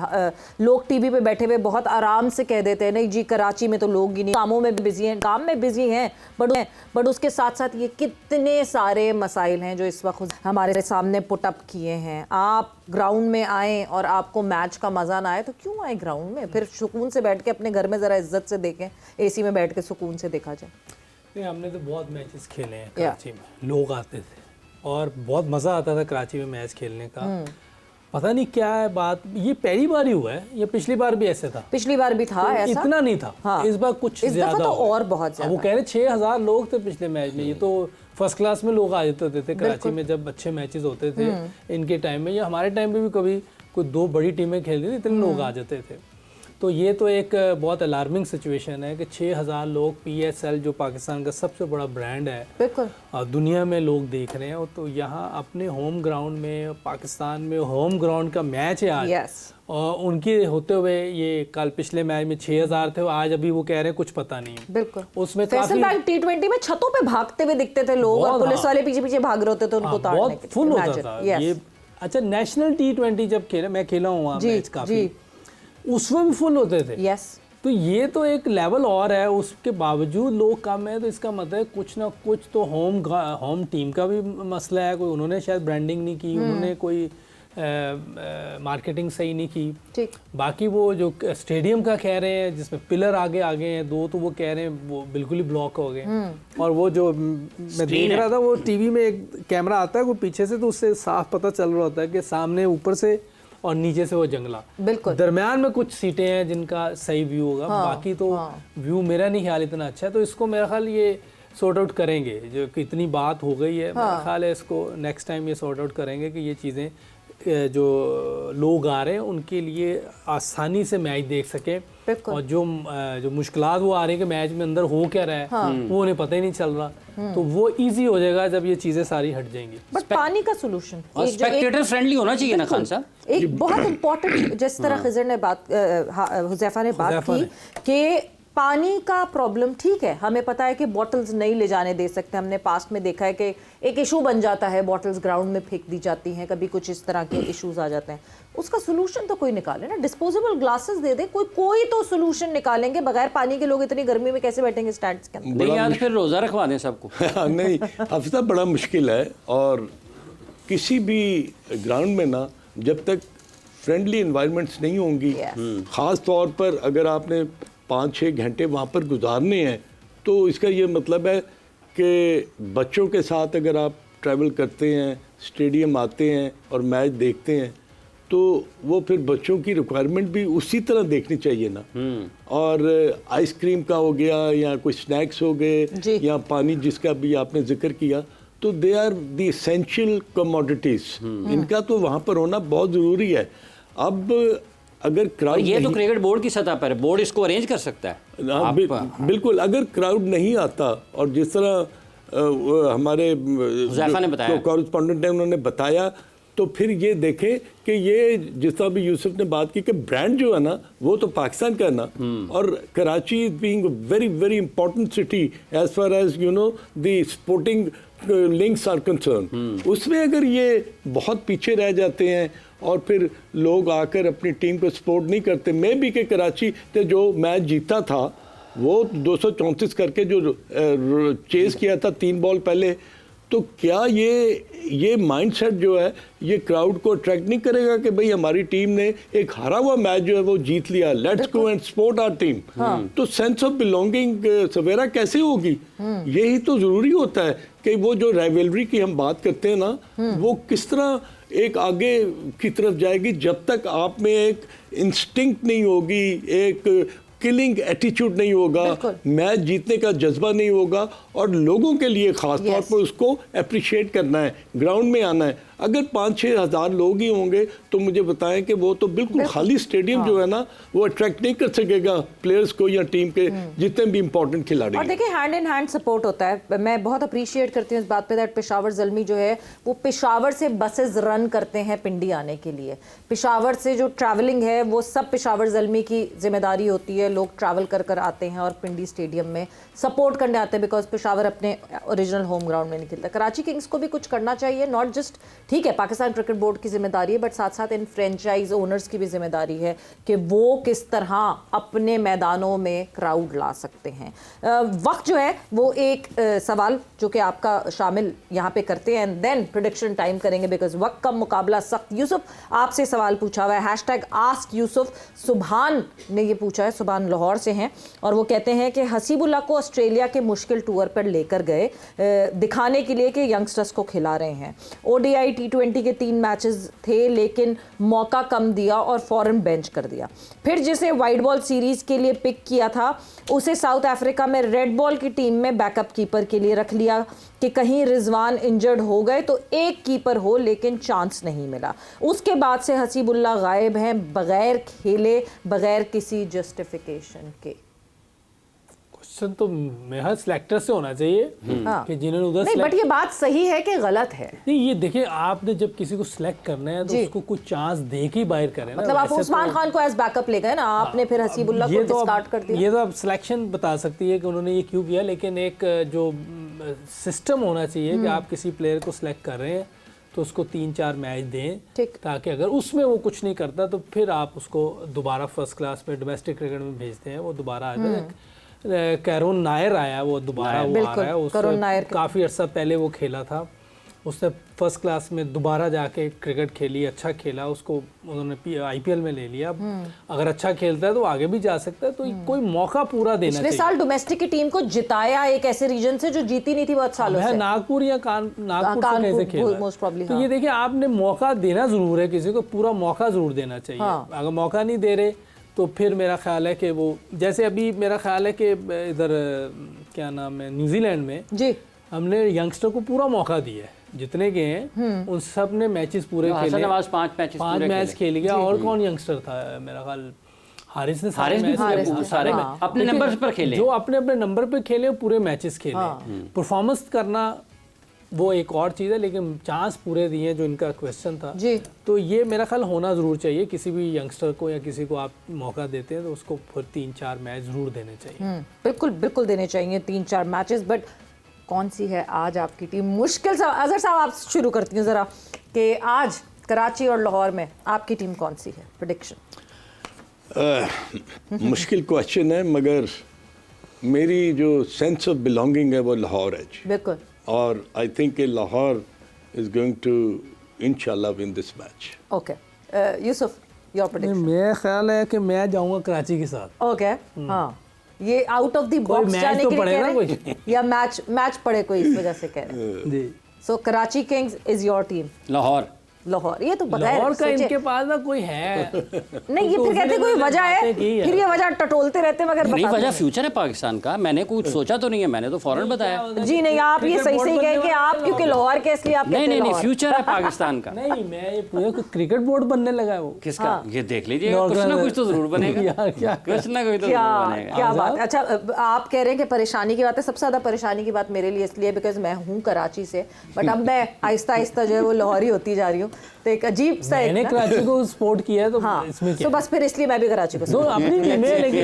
लोग टीवी पे बैठे हुए बहुत आराम से कह देते हैं नहीं जी कराची में तो लोग ही नहीं, कामों में बिजी हैं, काम में बिजी हैं, बट उसके साथ साथ ये कितने सारे मसाइल हैं जो इस वक्त हमारे सामने पुट अप किए हैं। आप ग्राउंड में आएँ और आपको मैच का मज़ा ना आए तो क्यों आए ग्राउंड में? फिर सुकून से बैठ के अपने घर में ज़रा इज्जत से देखें, AC में बैठ के सुकून से देखा जाए। नहीं, हमने तो बहुत मैचेस खेले हैं कराची में, लोग आते थे और बहुत मज़ा आता था कराची में मैच खेलने का। पता नहीं क्या है बात, ये पहली बार ही हुआ है, ये पिछली बार भी ऐसे था? पिछली बार भी था ऐसा, इतना नहीं था। हाँ। इस बार कुछ इस ज्यादा दफा तो हुआ है। और बहुत ज्यादा। वो कह रहे 6000 लोग थे पिछले मैच में, ये तो फर्स्ट क्लास में लोग आ जाते थे कराची में जब अच्छे मैचेस होते थे इनके टाइम में, या हमारे टाइम में भी कभी कोई 2 बड़ी टीमें खेलती थी, इतने लोग आ जाते थे। तो ये तो एक बहुत अलार्मिंग सिचुएशन है कि 6000 लोग, PSL जो पाकिस्तान का सबसे बड़ा ब्रांड है, बिल्कुल दुनिया में लोग देख रहे हैं, तो यहाँ अपने होम ग्राउंड में, पाकिस्तान में होम ग्राउंड का मैच है आज। यस। और उनके होते हुए ये कल पिछले मैच में 6000 थे, आज अभी वो कह रहे हैं कुछ पता नहीं है। बिल्कुल। उसमें फैसल बैंक T20 में छतों पे भागते हुए दिखते थे लोग और पुलिस वाले पीछे पीछे भाग रहे होते थे उनको उतारने के लिए। बहुत फुल होता था ये। अच्छा, नेशनल T20 जब खेला, मैं खेला हूँ वहाँ मैच काफी, उसमें भी फुल होते थे। यस। तो ये तो एक लेवल और है, उसके बावजूद लोग कम है, तो इसका मतलब है कुछ ना कुछ तो होम टीम का भी मसला है। कोई उन्होंने शायद ब्रांडिंग नहीं की, उन्होंने कोई मार्केटिंग सही नहीं की। ठीक। बाकी वो जो स्टेडियम का कह रहे हैं जिसमें पिलर आगे आगे हैं 2, तो वो कह रहे हैं वो बिल्कुल ही ब्लॉक हो गए। और वो जो मैं देख रहा था, वो टीवी में एक कैमरा आता है वो पीछे से, तो उससे साफ पता चल रहा होता है कि सामने ऊपर से और नीचे से वो जंगला, बिल्कुल दरमियान में कुछ सीटें हैं जिनका सही व्यू होगा। बाकी तो व्यू मेरा नहीं ख्याल इतना अच्छा है, तो इसको मेरा ख्याल ये सॉर्ट आउट करेंगे। जो कि इतनी बात हो गई है, मेरा ख्याल है इसको नेक्स्ट टाइम ये सॉर्ट आउट करेंगे कि ये चीज़ें जो लोग आ रहे हैं उनके लिए आसानी से मैच देख सकें, और जो मुश्किलात वो आ रही है कि मैच में अंदर हो क्या रहा है वो उन्हें पता ही नहीं चल रहा, तो वो इजी हो जाएगा जब ये चीज़ें सारी हट जाएंगी। बट पानी का सोल्यूशन और स्पेक्टेटर फ्रेंडली होना चाहिए ना खान साहब। एक बहुत इम्पोर्टेंट, जिस तरह खिजर ने बात, हुज़ैफा ने बात की कि पानी का प्रॉब्लम, ठीक है, हमें पता है कि बॉटल्स नहीं ले जाने दे सकते। हमने पास्ट में देखा है कि एक इशू बन जाता है, बॉटल्स ग्राउंड में फेंक दी जाती हैं, कभी कुछ इस तरह के इश्यूज आ जाते हैं। उसका सोल्यूशन तो कोई निकाले ना, डिस्पोजेबल ग्लासेस दे दे, कोई तो सोल्यूशन निकालेंगे। बग्गर पानी के लोग इतनी गर्मी में कैसे बैठेंगे स्टैंड्स के अंदर? नहीं यार, फिर रोज़ा रखवा दें सबको। नहीं, हफ्ता बड़ा मुश्किल है, और किसी भी ग्राउंड में ना जब तक फ्रेंडली इन्वायरमेंट्स नहीं होंगी, ख़ास तौर पर अगर आपने 5-6 घंटे वहाँ पर गुजारने हैं, तो इसका ये मतलब है कि बच्चों के साथ अगर आप ट्रैवल करते हैं, स्टेडियम आते हैं और मैच देखते हैं, तो वो फिर बच्चों की रिक्वायरमेंट भी उसी तरह देखनी चाहिए ना। और आइसक्रीम का हो गया, या कोई स्नैक्स हो गए, या पानी जिसका भी आपने जिक्र किया, तो they are the essential commodities, इनका तो वहाँ पर होना बहुत ज़रूरी है। अब अगर क्राउड, ये तो क्रिकेट बोर्ड की सतह पर है, बोर्ड इसको अरेंज कर सकता है। बिल्कुल, अगर क्राउड नहीं आता, और जिस तरह हमारे हुज़ैफा ने बताया, कॉरेस्पॉन्डेंट ने उन्होंने बताया, तो फिर ये देखें कि ये जिस तरह भी यूसुफ ने बात की कि ब्रांड जो है ना वो तो पाकिस्तान का है ना, और Karachi being very very important city as far as you know the sporting links are concern, उसमें अगर ये बहुत पीछे रह जाते हैं और फिर लोग आकर अपनी टीम को सपोर्ट नहीं करते। मे भी कि कराची ने जो मैच जीता था वो 234 करके जो चेस किया था 3 बॉल पहले, तो क्या ये माइंडसेट जो है ये क्राउड को अट्रैक्ट नहीं करेगा कि भाई हमारी टीम ने एक हारा हुआ मैच जो है वो जीत लिया, let's go and support our team. तो सेंस ऑफ बिलोंगिंग सवेरा कैसे होगी? यही तो ज़रूरी होता है कि वो जो राइवलरी की हम बात करते हैं ना, वो किस तरह एक आगे की तरफ जाएगी जब तक आप में एक इंस्टिंक्ट नहीं होगी, एक किलिंग एटीट्यूड नहीं होगा, मैच जीतने का जज्बा नहीं होगा, और लोगों के लिए खास तौर पर उसको अप्रिशिएट करना है, ग्राउंड में आना है। अगर 5-6 हज़ार लोग ही होंगे तो मुझे बताएं कि वो तो बिल्कुल खाली स्टेडियम जो है ना वो अट्रैक्ट नहीं कर सकेगा प्लेयर्स को या टीम के जितने भी इंपॉर्टेंट खिलाड़ी और हैं। देखिए हैंड इन हैंड सपोर्ट होता है। मैं बहुत अप्रिशिएट करती हूँ इस बात पे दैट पेशावर ज़ल्मी जो है वो पेशावर से बसेस रन करते हैं पिंडी आने के लिए। पेशावर से जो ट्रैवलिंग है वो सब पेशावर ज़ल्मी की जिम्मेदारी होती है। लोग ट्रैवल कर कर आते हैं और पिंडी स्टेडियम में सपोर्ट करने आते हैं बिकॉज पेशावर अपने ओरिजिनल होम ग्राउंड में नहीं खेलता। कराची किंग्स को भी कुछ करना चाहिए, नॉट जस्ट ठीक है पाकिस्तान क्रिकेट बोर्ड की जिम्मेदारी है बट साथ साथ इन फ्रेंचाइज ओनर्स की भी जिम्मेदारी है कि वो किस तरह अपने मैदानों में क्राउड ला सकते हैं। वक्त जो है वो एक सवाल जो कि आपका शामिल यहाँ पे करते हैं एंड देन प्रेडिक्शन टाइम करेंगे बिकॉज वक्त का मुकाबला सख्त। यूसुफ आपसे सवाल पूछा हुआ है हैशटैग आस्क यूसुफ। सुभान ने ये पूछा है, सुभान लाहौर से हैं और वो कहते हैं कि हसीबुल्ला को ऑस्ट्रेलिया के मुश्किल टूर पर लेकर गए दिखाने के लिए कि यंगस्टर्स को खिला रहे हैं। ओडीआई T20 के 3 मैचेस थे लेकिन मौका कम दिया और फौरन बेंच कर दिया। फिर जिसे वाइट बॉल सीरीज के लिए पिक किया था उसे साउथ अफ्रीका में रेड बॉल की टीम में बैकअप कीपर के लिए रख लिया कि कहीं रिजवान इंजर्ड हो गए तो एक कीपर हो लेकिन चांस नहीं मिला। उसके बाद से हसीबुल्ला गायब हैं बगैर खेले बगैर किसी जस्टिफिकेशन के। क्वेश्चन तो मेरा सिलेक्टर से होना चाहिए कि जिन्होंने उधर नहीं बट ये बात सही है कि गलत है। नहीं ये देखिए आपने जब किसी को सिलेक्ट करना है तो उसको कुछ चांस दे के बाहर करें ना। मतलब आप उस्मान खान को एज बैकअप ले गए ना, आपने फिर हसीबुल्ला को डिस्कार्ड कर दिया। ये तो आप सिलेक्शन बता सकती है कि उन्होंने ये क्यों किया, लेकिन एक जो सिस्टम होना चाहिए कि आप किसी प्लेयर को सिलेक्ट कर रहे हैं तो उसको 3-4 मैच दें ताकि अगर उसमें वो कुछ नहीं करता तो फिर आप उसको दोबारा फर्स्ट क्लास में डोमेस्टिक क्रिकेट में भेजते हैं, वो दोबारा आ जाए। कैरोन नायर आया, वो दोबारा वो आ रहा है, उससे काफ़ी अर्सा पहले वो खेला था, उसने फर्स्ट क्लास में दोबारा जाके क्रिकेट खेली, अच्छा खेला, उसको उन्होंने IPL में ले लिया। अगर अच्छा खेलता है तो आगे भी जा सकता है, तो कोई मौका पूरा देना चाहिए। पिछले साल डोमेस्टिक की टीम को जिताया एक ऐसे रीजन से जो जीती नहीं थी बहुत सालों से। नागपुर या नागपुर से कैसे खेला मोस्ट प्रोबब्ली। तो ये देखिए आपने मौका देना जरूर है, किसी को पूरा मौका जरूर देना चाहिए। अगर मौका नहीं दे रहे तो फिर मेरा ख्याल है कि वो जैसे अभी मेरा ख्याल है कि इधर क्या नाम है न्यूजीलैंड में जी हमने यंगस्टर को पूरा मौका दिया है, जितने गए हैं उन सब ने मैचेस पूरे खेले, 5 मैच खेल गया। और कौन यंगस्टर था, मेरा ख्याल हारिस ने सारे अपने नंबर पर खेले, जो अपने अपने नंबर पे खेले पूरे मैचेस खेले। परफॉर्मेंस करना वो एक और चीज़ है, लेकिन चांस पूरे दिए जो इनका क्वेश्चन था जी। तो ये मेरा ख्याल होना ज़रूर चाहिए, किसी भी यंगस्टर को या किसी को आप मौका देते हैं तो उसको फिर 3-4 मैच ज़रूर देने चाहिए। बिल्कुल बिल्कुल देने चाहिए 3-4 मैचेस। बट कौन सी है आज आपकी टीम? मुश्किल सा अजहर साहब आप शुरू करती हूँ ज़रा कि आज कराची और लाहौर में आपकी टीम कौन सी है? प्रेडिक्शन मुश्किल क्वेश्चन है, मगर मेरी जो सेंस ऑफ बिलोंगिंग है वो लाहौर है। बिल्कुल। और I think Lahore is going to इंशाल्लाह win this match. Okay Yusuf your prediction? मेरा ख्याल है कि मैं जाऊंगा कराची के साथ। ओके हाँ, ये आउट ऑफ द बॉक्स जाने के लिए कह रहे हैं या मैच पड़े कोई इस वजह से कह रहे हैं जी। So Karachi Kings is your team? Lahore ये तो लाहौर का इनके पास ना कोई है नहीं, ये फिर कहते कोई वजह है, फिर ये वजह टटोलते रहते मगर नहीं, वजह फ्यूचर है पाकिस्तान का। मैंने कुछ सोचा तो नहीं है, मैंने तो फौरन बताया जी। नहीं आप ये सही गए कि आप क्योंकि लाहौर के इसलिए आप नहीं फ्यूचर है पाकिस्तान का। नहीं मैं ये पूरे क्रिकेट बोर्ड बनने लगा है वो। किसका? ये देख लीजिए, कुछ ना कुछ तो जरूर बनेगा, कुछ ना कुछ तो जरूर बनेगा। क्या बात। अच्छा आप कह रहे हैं कि परेशानी की बात है, सबसे ज्यादा परेशानी की बात मेरे लिए इसलिए बिकॉज मैं हूँ कराची से, बट अब मैं आहिस्ता आहिस्ता जो है वो लाहौरी होती जा रही हूँ, तो एक अजीब सा मैंने कराची को सपोर्ट किया है तो इसमें क्या? तो बस फिर इसलिए मैं भी कराची को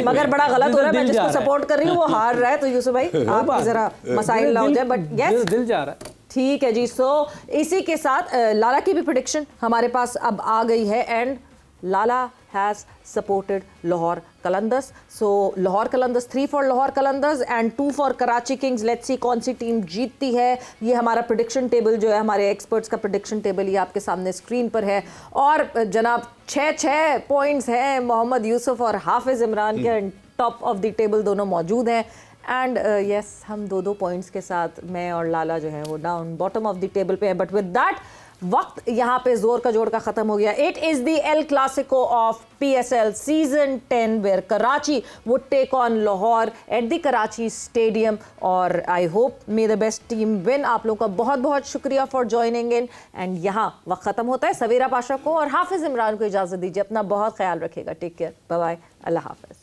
मगर बड़ा गलत हो रहा है, मैं जिसको सपोर्ट कर रही हूँ वो हार रहा है, तो यूसुफ भाई आप जरा मसाइल ना हो जाए। बट यस दिल जा रहा है। ठीक है जी। सो इसी के साथ लाला की भी प्रेडिक्शन हमारे पास अब आ गई है and Lala has supported Lahore Qalandars. So Lahore Qalandars 3 for Lahore Qalandars and 2 for Karachi Kings. Let's see कौन सी टीम जीतती है। ये हमारा प्रेडिक्शन टेबल जो है, हमारे एक्सपर्ट्स का प्रेडिक्शन टेबल, ये आपके सामने स्क्रीन पर है। और जनाब 6 पॉइंट्स हैं मोहम्मद यूसुफ और हाफिज इमरान के, टॉप ऑफ द टेबल दोनों मौजूद हैं। एंड यस हम 2 पॉइंट्स के साथ मैं और लाला जो है वो down bottom of the table पे है। बट विद दैट वक्त यहाँ पे जोर का जोड़ का खत्म हो गया. It is the El Clasico of PSL season 10 where Karachi would take on Lahore at the Karachi Stadium. और I hope may the best team win. आप लोगों का बहुत बहुत शुक्रिया for joining in. And यहाँ वक्त खत्म होता है. सवेरा पाशा को और हाफिज इमरान को इजाजत दीजिए. अपना बहुत ख्याल रखिएगा. Take care. Bye bye. अल्लाह हाफिज.